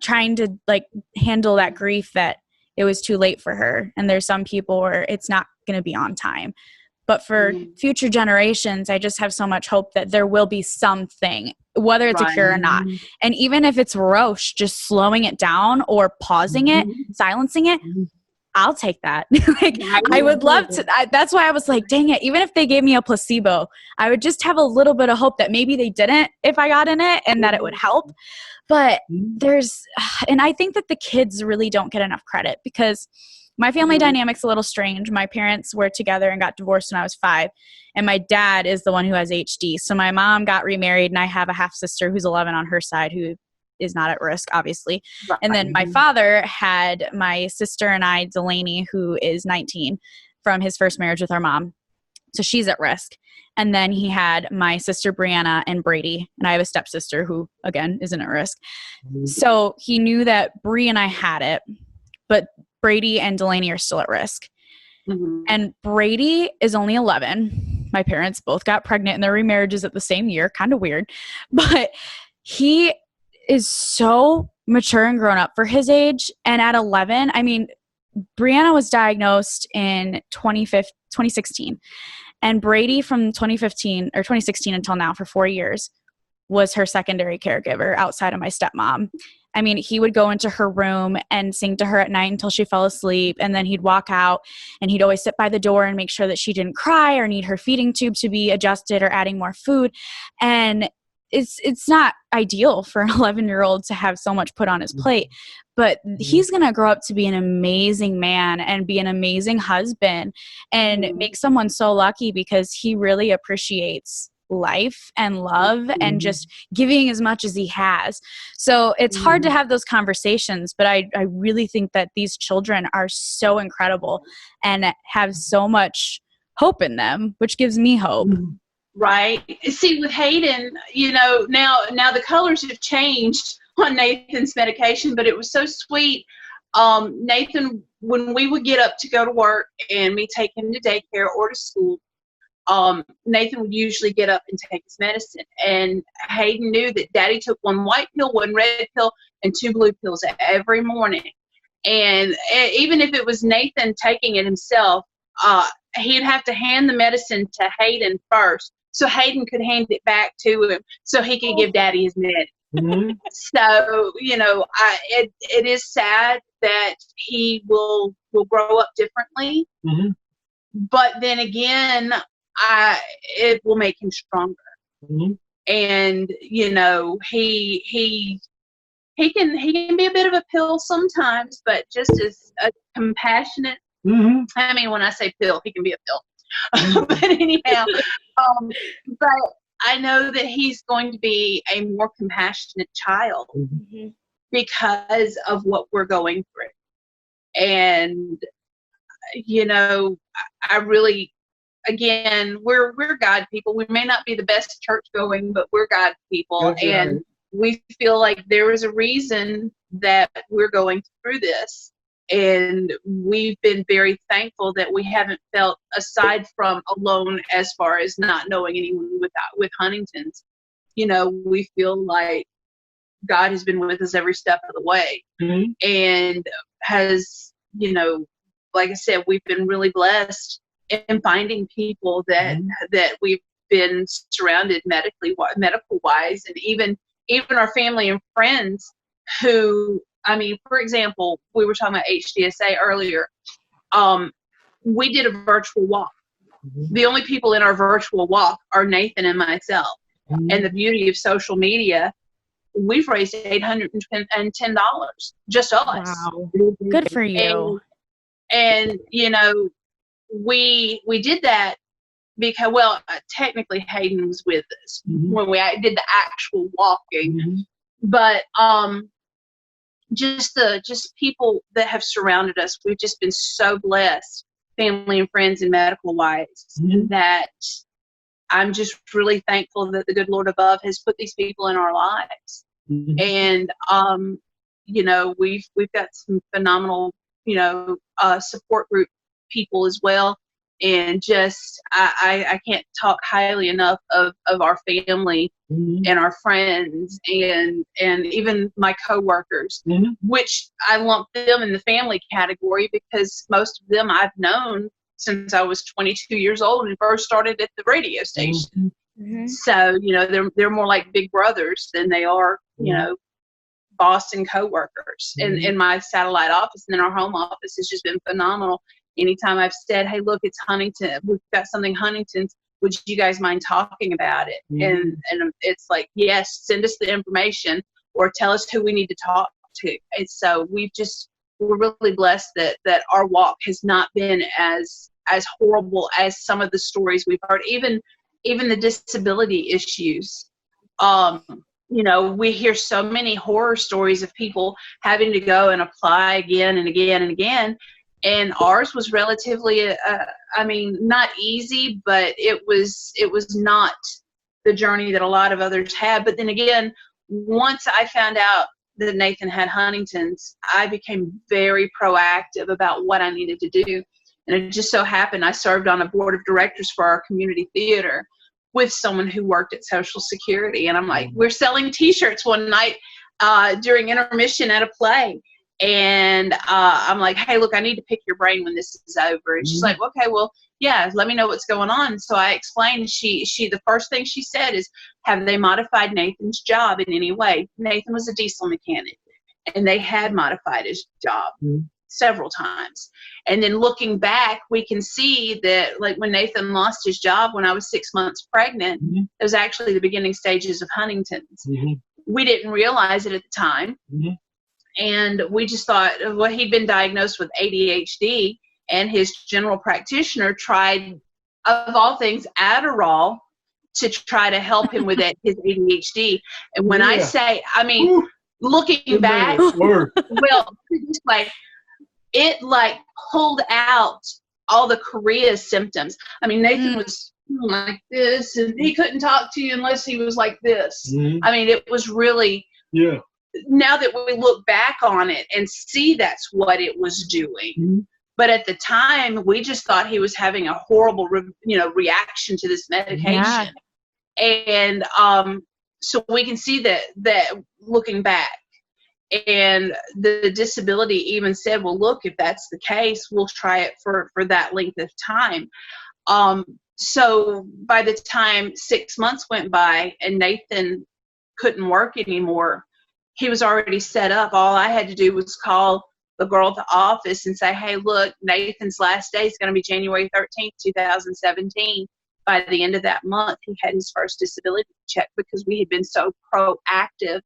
trying to handle that grief that it was too late for her. And there's some people where it's not going to be on time. But for future generations, I just have so much hope that there will be something, whether it's a cure or not. And even if it's Roche, just slowing it down or pausing it, silencing it, I'll take that. I would love to. That's why I was like, dang it, even if they gave me a placebo, I would just have a little bit of hope that maybe they didn't if I got in it, and that it would help. But and I think that the kids really don't get enough credit, because my family dynamic's a little strange. My parents were together and got divorced when I was 5. And my dad is the one who has HD. So my mom got remarried, and I have a half sister who's 11 on her side who is not at risk, obviously. And then my father had my sister and I, Delaney, who is 19 from his first marriage with our mom. So she's at risk. And then he had my sister Brianna and Brady. And I have a stepsister who, again, isn't at risk. So he knew that Bree and I had it, but Brady and Delaney are still at risk. And Brady is only 11. My parents both got pregnant in their remarriages at the same year. Kind of weird. But he is so mature and grown up for his age. And at 11, I mean, Brianna was diagnosed in 2016. And Brady from 2016 until now, for 4 years, was her secondary caregiver outside of my stepmom. I mean, he would go into her room and sing to her at night until she fell asleep. And then he'd walk out, and he'd always sit by the door and make sure that she didn't cry or need her feeding tube to be adjusted or adding more food. And it's not ideal for an 11-year-old to have so much put on his plate, but he's going to grow up to be an amazing man and be an amazing husband and make someone so lucky, because he really appreciates life and love and just giving as much as he has. So it's hard to have those conversations, but I really think that these children are so incredible and have so much hope in them, which gives me hope. Right. See, with Hayden, you know, now the colors have changed on Nathan's medication, but it was so sweet. Nathan, when we would get up to go to work and me take him to daycare or to school, Nathan would usually get up and take his medicine. And Hayden knew that Daddy took 1 white pill, 1 red pill, and 2 blue pills every morning. And even if it was Nathan taking it himself, he'd have to hand the medicine to Hayden first, so Hayden could hand it back to him so he could give Daddy his medicine. So, you know, it is sad that he will grow up differently, but then again, it will make him stronger. And you know, he can be a bit of a pill sometimes, but just as a compassionate. I mean, when I say pill, he can be a pill. But anyhow, but I know that he's going to be a more compassionate child because of what we're going through. And, you know, I really, again, we're God people. We may not be the best church going, but we're God people. And we feel like there is a reason that we're going through this. And we've been very thankful that we haven't felt, aside from alone as far as not knowing anyone with Huntington's, you know, we feel like God has been with us every step of the way. And has, you know, like I said, we've been really blessed in finding people that we've been surrounded medical wise, and even our family and friends who, I mean, for example, we were talking about HDSA earlier. We did a virtual walk. The only people in our virtual walk are Nathan and myself. And the beauty of social media, we've raised $810, just us. Wow. Good for you. And you know, we did that because, well, technically Hayden was with us when we did the actual walking, but just people that have surrounded us, we've just been so blessed, family and friends and medical wise, that I'm just really thankful that the good Lord above has put these people in our lives. And you know, we've got some phenomenal, you know, support group people as well. And just I can't talk highly enough of our family and our friends and even my coworkers, which I lump them in the family category because most of them I've known since I was 22 years old and first started at the radio station. So, you know, they're more like big brothers than they are, you know, boss and coworkers. In my satellite office and in our home office has just been phenomenal. Anytime I've said, hey, look, it's Huntington, we've got something Huntington's, would you guys mind talking about it? And it's like, yes, send us the information or tell us who we need to talk to. And so we're really blessed that our walk has not been as horrible as some of the stories we've heard, even the disability issues. You know, we hear so many horror stories of people having to go and apply again and again and again. And ours was relatively, I mean, not easy, but it was not the journey that a lot of others had. But then again, once I found out that Nathan had Huntington's, I became very proactive about what I needed to do. And it just so happened I served on a board of directors for our community theater with someone who worked at Social Security. And I'm like, we're selling T-shirts one night during intermission at a play. And I'm like, hey, look, I need to pick your brain when this is over. And she's like, okay, well, yeah, let me know what's going on. So I explained. She the first thing she said is, have they modified Nathan's job in any way? Nathan was a diesel mechanic, and they had modified his job several times. And then looking back, we can see that, like, when Nathan lost his job when I was 6 months pregnant, it was actually the beginning stages of Huntington's. We didn't realize it at the time. And we just thought, well, he'd been diagnosed with ADHD, and his general practitioner tried, of all things, Adderall to try to help him with his ADHD. And when I say, I mean, looking back, well, it like pulled out all the chorea symptoms. I mean, Nathan was like this, and he couldn't talk to you unless he was like this. I mean, it was really, now that we look back on it and see that's what it was doing. But at the time, we just thought he was having a horrible, reaction to this medication. And so we can see that looking back. And the disability even said, well, look, if that's the case, we'll try it for that length of time. So by the time 6 months went by and Nathan couldn't work anymore, he was already set up. All I had to do was call the girl at the office and say, hey, look, Nathan's last day is going to be January 13th, 2017. By the end of that month, he had his first disability check because we had been so proactive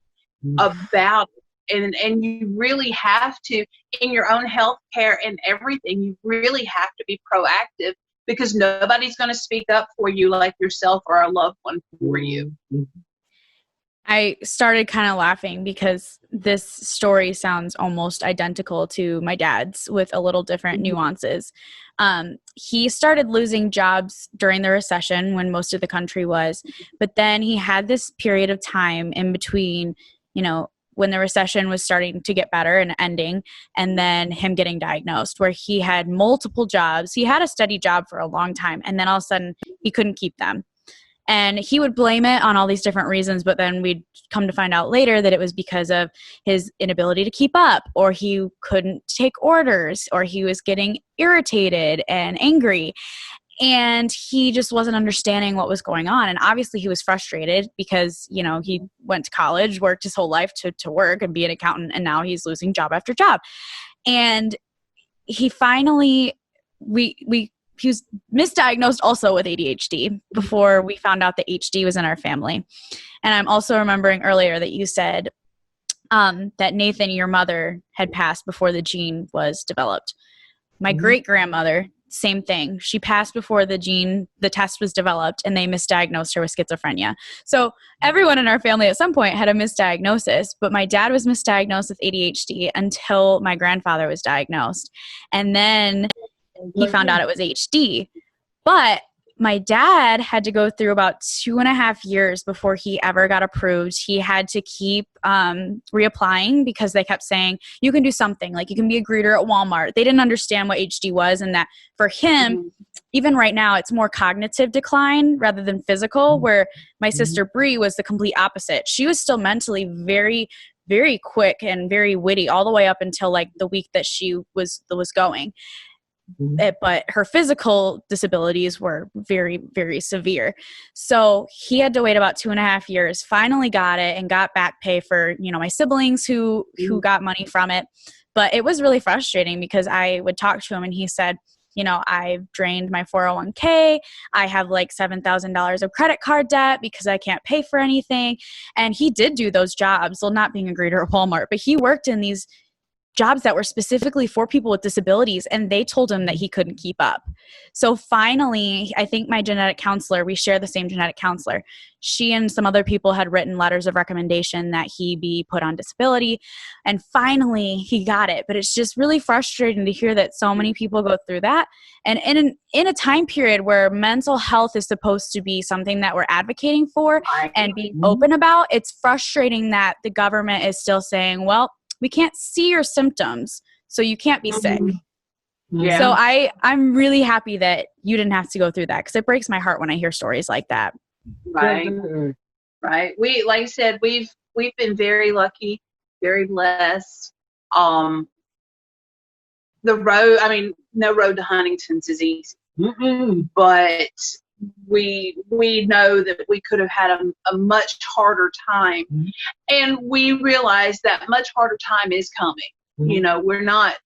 about it. And you really have to, in your own health care and everything, you really have to be proactive because nobody's going to speak up for you like yourself or a loved one for you. I started kind of laughing because this story sounds almost identical to my dad's with a little different nuances. He started losing jobs during the recession when most of the country was, but then he had this period of time in between, when the recession was starting to get better and ending, and then him getting diagnosed, where he had multiple jobs. He had a steady job for a long time, and then all of a sudden he couldn't keep them. And he would blame it on all these different reasons, but then we'd come to find out later that it was because of his inability to keep up, or he couldn't take orders, or he was getting irritated and angry. And he just wasn't understanding what was going on. And obviously he was frustrated because, he went to college, worked his whole life to work and be an accountant, and now he's losing job after job. And he finally, he was misdiagnosed also with ADHD before we found out that HD was in our family. And I'm also remembering earlier that you said that Nathan, your mother, had passed before the gene was developed. My great-grandmother, same thing. She passed before the test was developed, and they misdiagnosed her with schizophrenia. So everyone in our family at some point had a misdiagnosis, but my dad was misdiagnosed with ADHD until my grandfather was diagnosed. And then he found out it was HD. But my dad had to go through about 2.5 years before he ever got approved. He had to keep reapplying because they kept saying, you can do something, like you can be a greeter at Walmart. They didn't understand what HD was, and that for him, even right now, it's more cognitive decline rather than physical, where my sister Bree was the complete opposite. She was still mentally very, very quick and very witty all the way up until like the week that she was going. But her physical disabilities were very, very severe. So he had to wait about 2.5 years, finally got it, and got back pay for, my siblings who got money from it. But it was really frustrating because I would talk to him and he said, I've drained my 401k. I have like $7,000 of credit card debt because I can't pay for anything. And he did do those jobs, well, not being a greeter at Walmart, but he worked in these jobs that were specifically for people with disabilities, and they told him that he couldn't keep up. So finally, I think my genetic counselor, we share the same genetic counselor, she and some other people had written letters of recommendation that he be put on disability, and finally he got it. But it's just really frustrating to hear that so many people go through that. And in a time period where mental health is supposed to be something that we're advocating for and being open about, it's frustrating that the government is still saying, well, we can't see your symptoms, so you can't be sick. Yeah. So I'm really happy that you didn't have to go through that, because it breaks my heart when I hear stories like that. Right. We, like I said, we've been very lucky, very blessed. The road, no road to Huntington's is easy, but we know that we could have had a much harder time, and we realize that much harder time is coming. We're not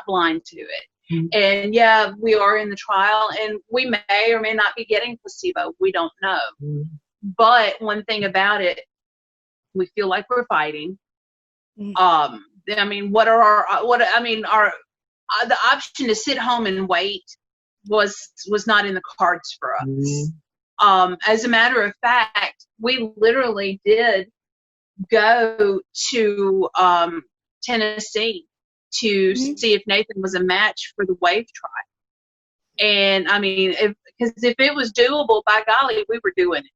blind to it. And yeah, we are in the trial, and we may or may not be getting placebo. We don't know. But one thing about it, we feel like we're fighting. The option to sit home and wait was not in the cards for us. as a matter of fact, we literally did go to Tennessee to see if Nathan was a match for the wave trial. And I mean, because if it was doable, by golly, we were doing it.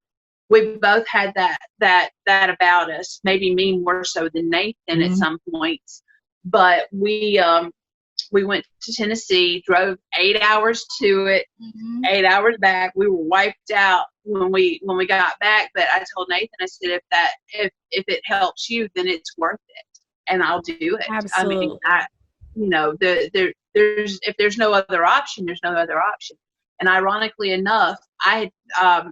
We both had that about us. Maybe me more so than Nathan at some points. But we went to Tennessee, drove 8 hours to it, 8 hours back. We were wiped out when we got back. But I told Nathan, I said, if it helps you, then it's worth it, and I'll do it. Absolutely. I mean, there's if there's no other option, there's no other option. And ironically enough, I had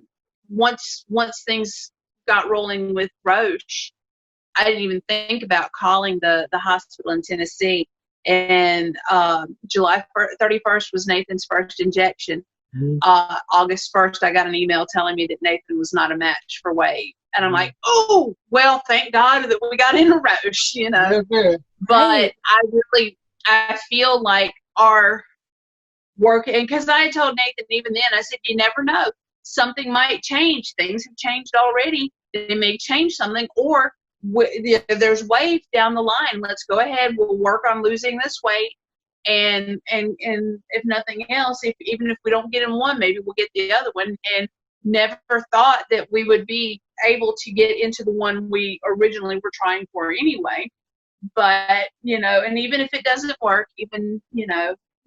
once things got rolling with Roche, I didn't even think about calling the hospital in Tennessee. And July 31st was Nathan's first injection. August 1st, I got an email telling me that Nathan was not a match for Wade. And I'm like, oh, well, thank God that we got in a Roche, you know. But I feel like our work, and because I told Nathan even then, I said, you never know. Something might change. Things have changed already. They may change something, or there's weight down the line. Let's go ahead. We'll work on losing this weight, and if nothing else, even if we don't get in one, maybe we'll get the other one. And never thought that we would be able to get into the one we originally were trying for anyway. But and even if it doesn't work, even you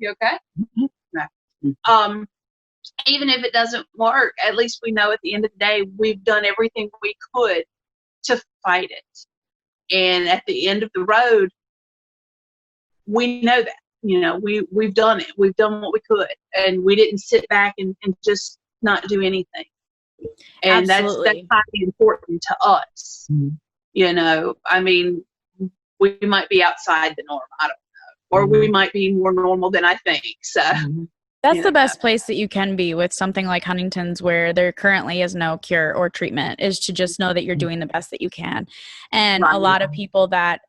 okay? No. Even if it doesn't work, at least we know at the end of the day we've done everything we could to fight it. And at the end of the road, we know that, we've done it. We've done what we could, and we didn't sit back and just not do anything. And that's highly important to us. I mean, we might be outside the norm. I don't know. Or we might be more normal than I think. So that's the best place that you can be with something like Huntington's, where there currently is no cure or treatment, is to just know that you're doing the best that you can. And a lot of people that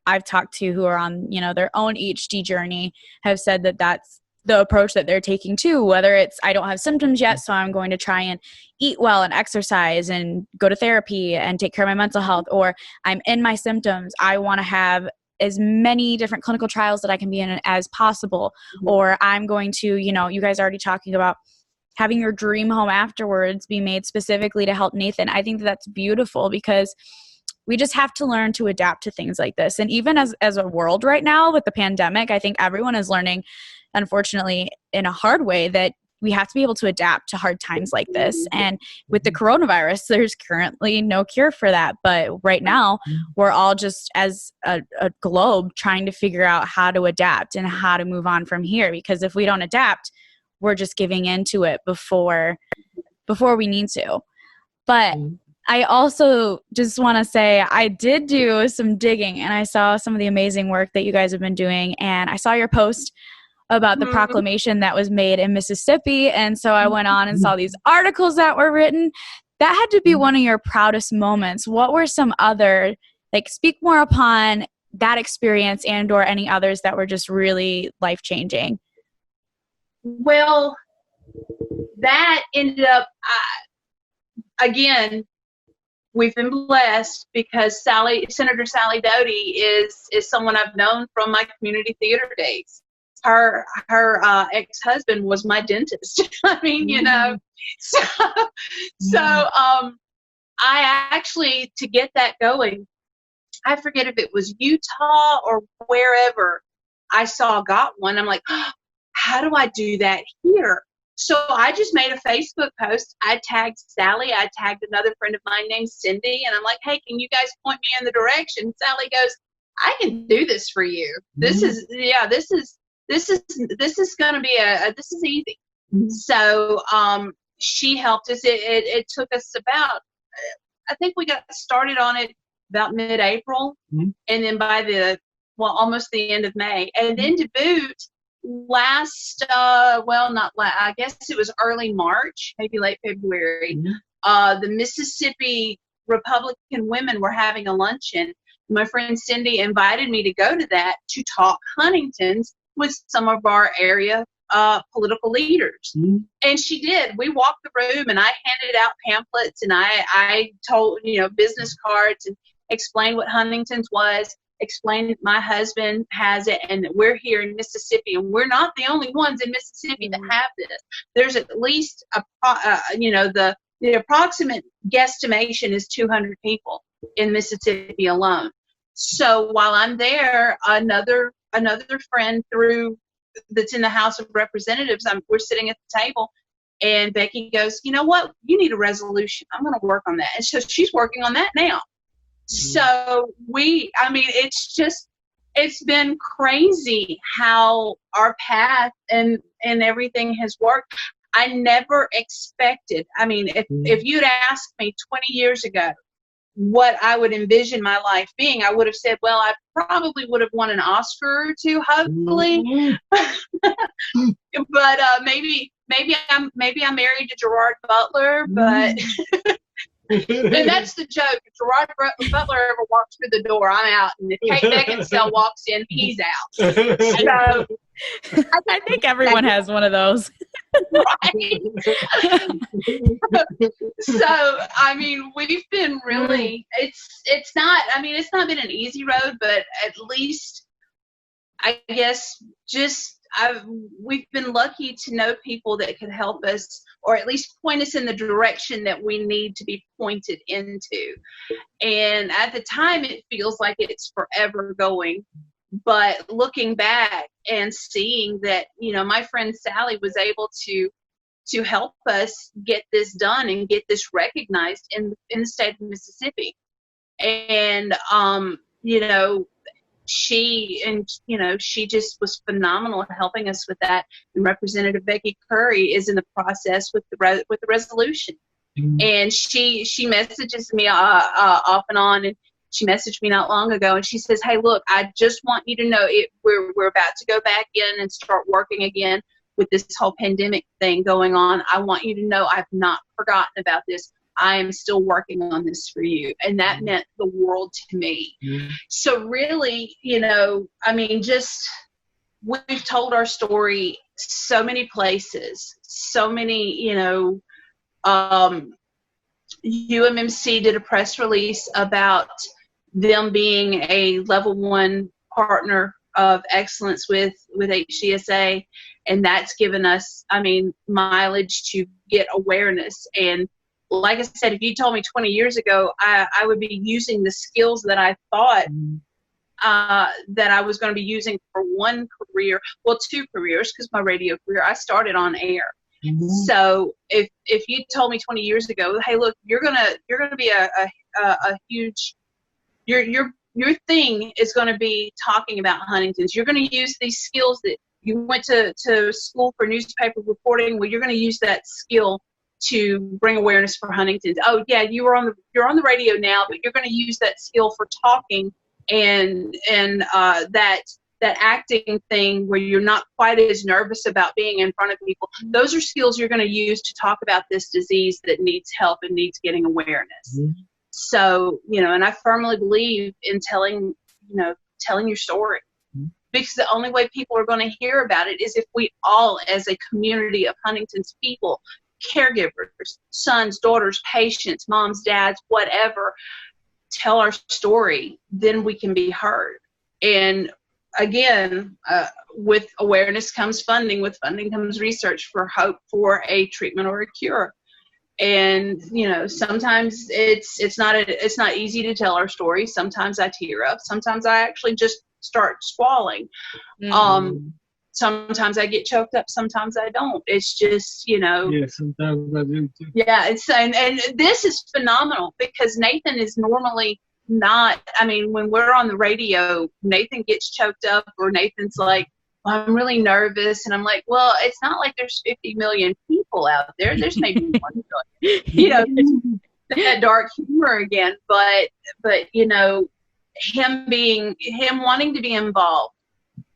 I've talked to who are on, their own HD journey have said that that's the approach that they're taking too, whether it's, I don't have symptoms yet, so I'm going to try and eat well and exercise and go to therapy and take care of my mental health, or I'm in my symptoms, I want to have as many different clinical trials that I can be in as possible, or I'm going to, you guys are already talking about having your dream home afterwards be made specifically to help Nathan. I think that's beautiful, because we just have to learn to adapt to things like this. And even as a world right now with the pandemic, I think everyone is learning, unfortunately, in a hard way, that we have to be able to adapt to hard times like this. And with the coronavirus, there's currently no cure for that. But right now, we're all just as a globe trying to figure out how to adapt and how to move on from here. Because if we don't adapt, we're just giving into it before we need to. But I also just want to say I did do some digging, and I saw some of the amazing work that you guys have been doing. And I saw your post about the proclamation that was made in Mississippi. And so I went on and saw these articles that were written. That had to be one of your proudest moments. What were some other, speak more upon that experience and or any others that were just really life-changing? Well, that ended up, again, we've been blessed because Senator Sally Doty is someone I've known from my community theater days. Her ex-husband was my dentist. I mean, so I actually, to get that going, I forget if it was Utah or wherever I got one. I'm like, oh, how do I do that here? So I just made a Facebook post. I tagged Sally. I tagged another friend of mine named Cindy. And I'm like, hey, can you guys point me in the direction? Sally goes, I can do this for you. This is going to be this is easy. So she helped us. It took us about, I think we got started on it about mid-April. And then by almost the end of May. And then to boot, I guess it was early March, maybe late February, the Mississippi Republican women were having a luncheon. My friend Cindy invited me to go to that to talk Huntington's with some of our area political leaders. Mm-hmm. And she did. We walked the room, and I handed out pamphlets, and I told, business cards, and explained what Huntington's was, explained that my husband has it, and that we're here in Mississippi, and we're not the only ones in Mississippi that have this. There's at least the approximate guesstimation is 200 people in Mississippi alone. So while I'm there, another friend that's in the House of Representatives, we're sitting at the table, and Becky goes, you know what? You need a resolution. I'm going to work on that. And so she's working on that now. So it's been crazy how our path and everything has worked. I never expected. If you'd asked me 20 years ago what I would envision my life being, I would have said, well, I probably would have won an Oscar or two, hopefully. But maybe I'm married to Gerard Butler, but and that's the joke. If Gerard Butler ever walks through the door, I'm out, and if Kate Beckinsale walks in, he's out. So I think everyone has one of those. Right. So we've been really, it's not been an easy road, but at least I guess we've been lucky to know people that could help us, or at least point us in the direction that we need to be pointed into. And at the time, it feels like it's forever going. But looking back and seeing that, my friend Sally was able to help us get this done and get this recognized in the state of Mississippi. And, she just was phenomenal at helping us with that. And Representative Becky Curry is in the process with the resolution. Mm-hmm. And she messages me off and on, and she messaged me not long ago, and she says, hey, look, I just want you to know we're about to go back in and start working again with this whole pandemic thing going on. I want you to know I've not forgotten about this. I am still working on this for you. And that meant the world to me. Mm-hmm. So really, we've told our story so many places, so many, UMMC did a press release about them being a level 1 partner of excellence with HCSA. And that's given us, mileage to get awareness. And like I said, if you told me 20 years ago, I would be using the skills that I thought that I was going to be using for one career, well, 2 careers, because my radio career, I started on air. Mm-hmm. So if you told me 20 years ago, hey, look, you're gonna be a huge, your thing is going to be talking about Huntington's. You're going to use these skills that you went to school for newspaper reporting. Well, you're going to use that skill to bring awareness for Huntington's. Oh yeah, you're on the radio now, but you're going to use that skill for talking and that acting thing where you're not quite as nervous about being in front of people. Those are skills you're going to use to talk about this disease that needs help and needs getting awareness. Mm-hmm. So, and I firmly believe in telling your story. Mm-hmm. Because the only way people are going to hear about it is if we all, as a community of Huntington's people, caregivers, sons, daughters, patients, moms, dads, whatever, tell our story, then we can be heard. And again, with awareness comes funding. With funding comes research for hope for a treatment or a cure. And sometimes it's not easy to tell our story. Sometimes I tear up. Sometimes I actually just start squalling. Mm-hmm. Sometimes I get choked up. Sometimes I don't. It's just Yeah, sometimes I do too. Yeah, and this is phenomenal because Nathan is normally not. When we're on the radio, Nathan gets choked up, or Nathan's like, well, I'm really nervous, and I'm like, well, it's not like there's 50 million people out there. There's maybe 1 million. That dark humor again, but him wanting to be involved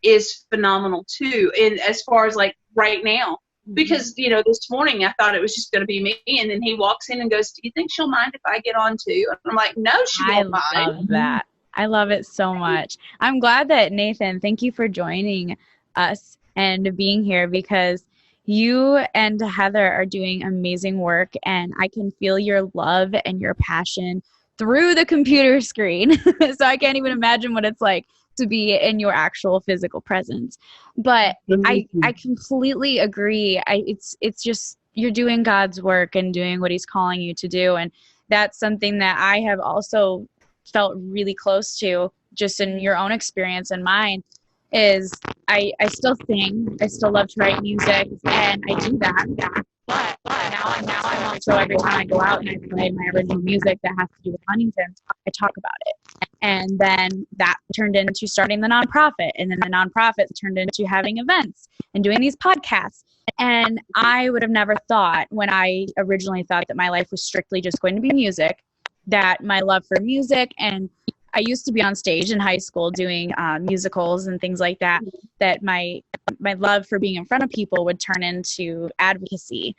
is phenomenal too. And as far as like right now, because this morning I thought it was just going to be me, and then he walks in and goes, do you think she'll mind if I get on too? And I'm like, no, she won't mind. I love that. I love it so much. I'm glad that Nathan, thank you for joining us and being here, because you and Heather are doing amazing work, and I can feel your love and your passion through the computer screen. So I can't even imagine what it's like to be in your actual physical presence. But I completely agree. It's just, you're doing God's work and doing what he's calling you to do. And that's something that I have also felt really close to, just in your own experience and mine, is I still sing. I still love to write music, and I do that. But now I'm also, every time I go out and I play my original music that has to do with Huntington, I talk about it. And then that turned into starting the nonprofit, and then the nonprofit turned into having events and doing these podcasts. And I would have never thought, when I originally thought that my life was strictly just going to be music, that my love for music, and I used to be on stage in high school doing musicals and things like that, that my love for being in front of people would turn into advocacy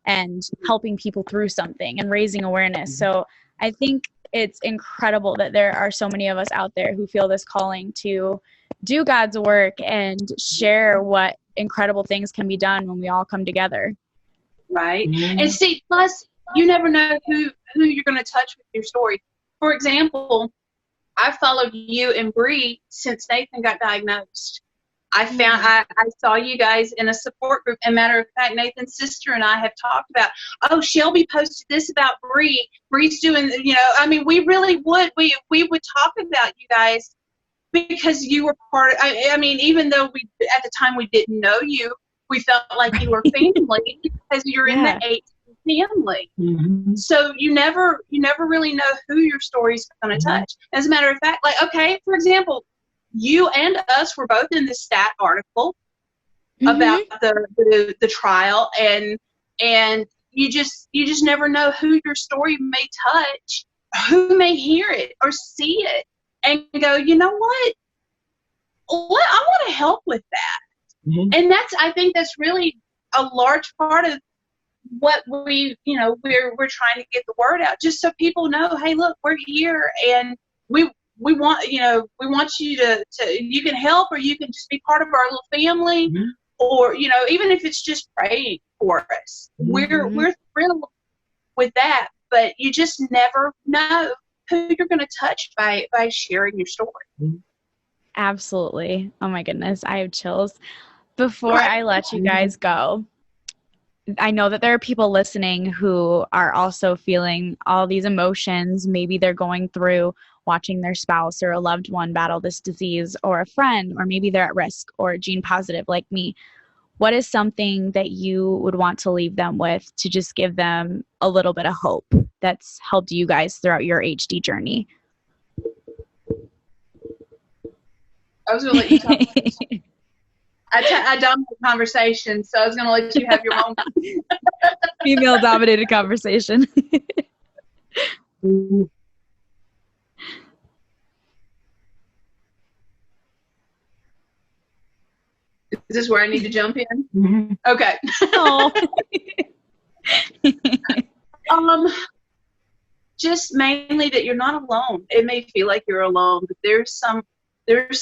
and helping people through something and raising awareness. So I think it's incredible that there are so many of us out there who feel this calling to do God's work and share what incredible things can be done when we all come together. Right. And see, plus, you never know who you're going to touch with your story. For example, I followed you and Bree since Nathan got diagnosed. I saw you guys in a support group. And matter of fact, Nathan's sister and I have talked about, oh, Shelby posted this about Bree. Bree's doing, I mean, we really would. We would talk about you guys because you were part of, I mean, even though at the time we didn't know you, we felt like you were family because you're in the 8 family. So you never really know who your story's going to touch. As a matter of fact, like, okay, for example, you and us were both in the stat article about the trial, and you just never know who your story may touch, who may hear it or see it and go, you know what, I want to help with that. And I think that's really a large part of what we're trying to get the word out, just so people know, hey, look, we're here, and we want, we want you to you can help, or you can just be part of our little family, or, even if it's just praying for us. We're thrilled with that, but you just never know who you're going to touch by sharing your story. Absolutely. Oh my goodness, I have chills. Before I let you guys go, I know that there are people listening who are also feeling all these emotions. Maybe they're going through watching their spouse or a loved one battle this disease, or a friend, or maybe they're at risk or gene positive like me. What is something that you would want to leave them with to just give them a little bit of hope that's helped you guys throughout your HD journey? I was going to let you talk. I dominated the conversation, so I was going to let you have your own. Female-dominated conversation. Is this where I need to jump in? Okay. Just mainly that you're not alone. It may feel like you're alone, but there's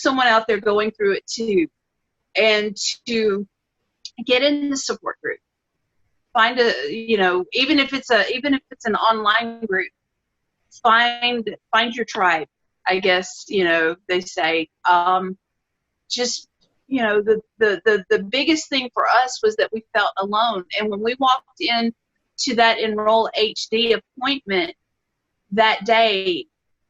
someone out there going through it too. And to get in the support group, find even if it's an online group, find your tribe, I guess, they say. Just, the biggest thing for us was that we felt alone. And when we walked in to that Enroll HD appointment that day,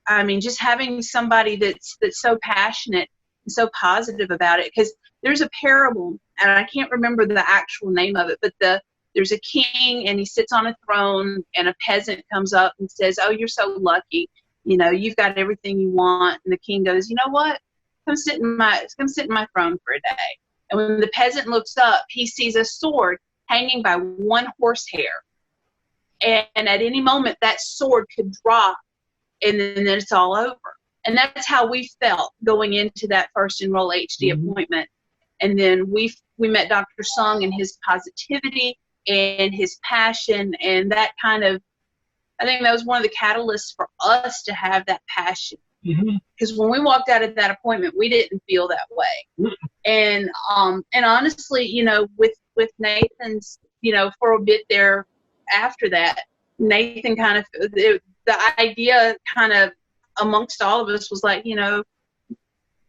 I mean, just having somebody that's so passionate and so positive about it, because there's a parable, and I can't remember the actual name of it, but there's a king, and he sits on a throne, and a peasant comes up and says, oh, you're so lucky, you've got everything you want. And the king goes, you know what, come sit in my throne for a day. And when the peasant looks up, he sees a sword hanging by one horsehair, and at any moment that sword could drop, and then it's all over. And that's how we felt going into that first Enroll HD appointment. And then we met Dr. Sung and his positivity and his passion, and that kind of, I think that was one of the catalysts for us to have that passion Because when we walked out of that appointment, we didn't feel that way. And honestly, you know, with Nathan's, you know, for a bit there after that, Nathan kind of, the idea kind of amongst all of us was like, you know,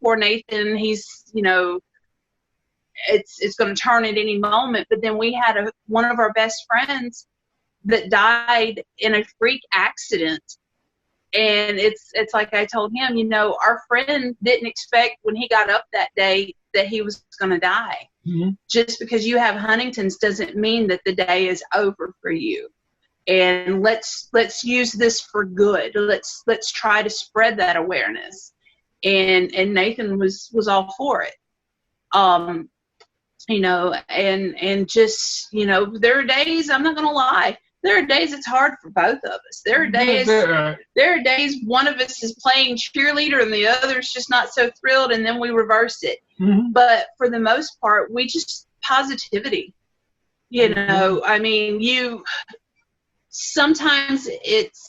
poor Nathan, he's, you know, it's going to turn at any moment. But then we had one of our best friends that died in a freak accident. And it's like I told him, you know, our friend didn't expect when he got up that day that he was going to die. Just because you have Huntington's doesn't mean that the day is over for you. And let's use this for good. Let's try to spread that awareness. And Nathan was all for it. You know, and just, you know, there are days, I'm not going to lie, there are days it's hard for both of us. There are days one of us is playing cheerleader and the other's just not so thrilled, and then we reverse it. But for the most part, we just positivity. You know, I mean, sometimes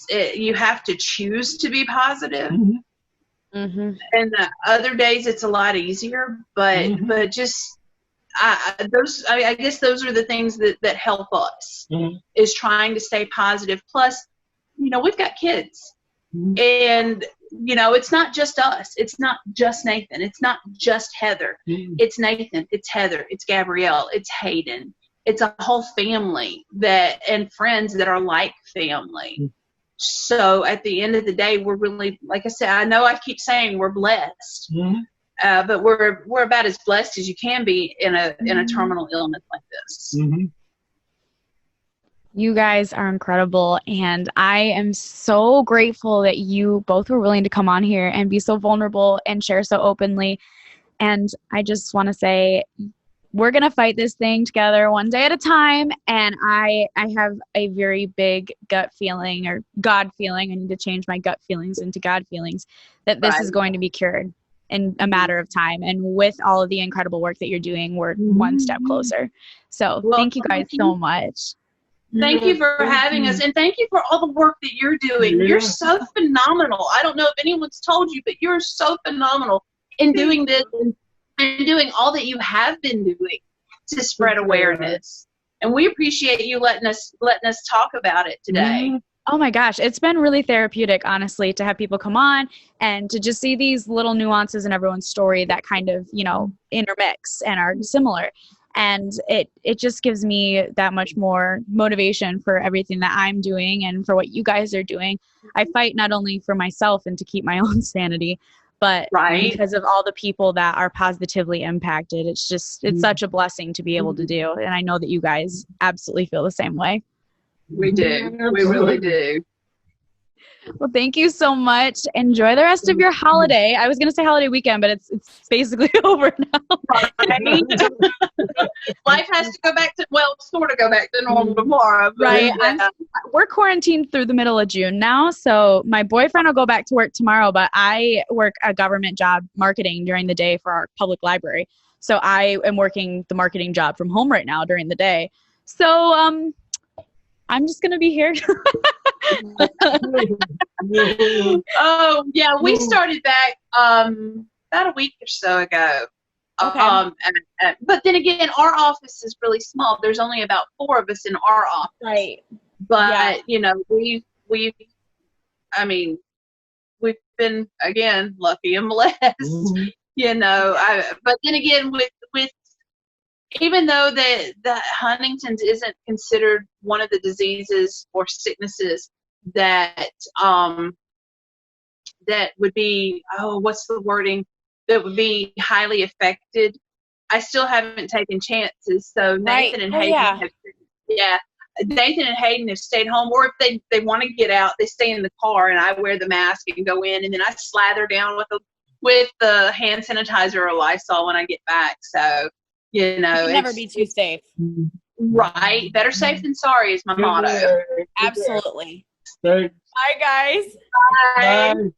you have to choose to be positive. And other days it's a lot easier, but just I guess those are the things that help us, is trying to stay positive. Plus, you know, we've got kids, and, you know, it's not just us. It's not just Nathan. It's not just Heather. It's Nathan. It's Heather. It's Gabrielle. It's Hayden. It's a whole family and friends that are like family. So at the end of the day, we're really, like I said, I know I keep saying we're blessed. But we're about as blessed as you can be in a terminal illness like this. You guys are incredible, and I am so grateful that you both were willing to come on here and be so vulnerable and share so openly. And I just want to say, we're going to fight this thing together one day at a time. And I have a very big gut feeling, or God feeling. I need to change my gut feelings into God feelings, that this is going to be cured in a matter of time. And with all of the incredible work that you're doing, we're one step closer. So thank you guys so much. Thank you for having us, and thank you for all the work that you're doing. You're so phenomenal. I don't know if anyone's told you, but you're so phenomenal in doing this and doing all that you have been doing to spread awareness. And we appreciate you letting us talk about it today. Oh my gosh, it's been really therapeutic, honestly, to have people come on and to just see these little nuances in everyone's story that kind of, you know, intermix and are similar. And it just gives me that much more motivation for everything that I'm doing and for what you guys are doing. I fight not only for myself and to keep my own sanity, but because of all the people that are positively impacted. It's such a blessing to be able to do. And I know that you guys absolutely feel the same way. We do. We really do. Well, thank you so much. Enjoy the rest of your holiday. I was going to say holiday weekend, but it's basically over now. Life has to go back to, sort of go back to normal tomorrow. Right. We're quarantined through the middle of June now. So my boyfriend will go back to work tomorrow, but I work a government job marketing during the day for our public library. So I am working the marketing job from home right now during the day. So I'm just going to be here. Oh, yeah, we started back about a week or so ago. Okay. But then again, our office is really small. There's only about 4 of us in our office. Right. But, you know, we've been, again, lucky and blessed, you know. But then again, with even though the Huntington's isn't considered one of the diseases or sicknesses that would be, what's the wording, that would be highly affected, I still haven't taken chances. So Nathan and Hayden Nathan and Hayden have stayed home, or if they want to get out, they stay in the car, and I wear the mask and go in, and then I slather down with the hand sanitizer or Lysol when I get back. So, you know, never be too safe. Right. Better safe than sorry is my motto. Absolutely. Thanks. Bye, guys. Bye. Bye.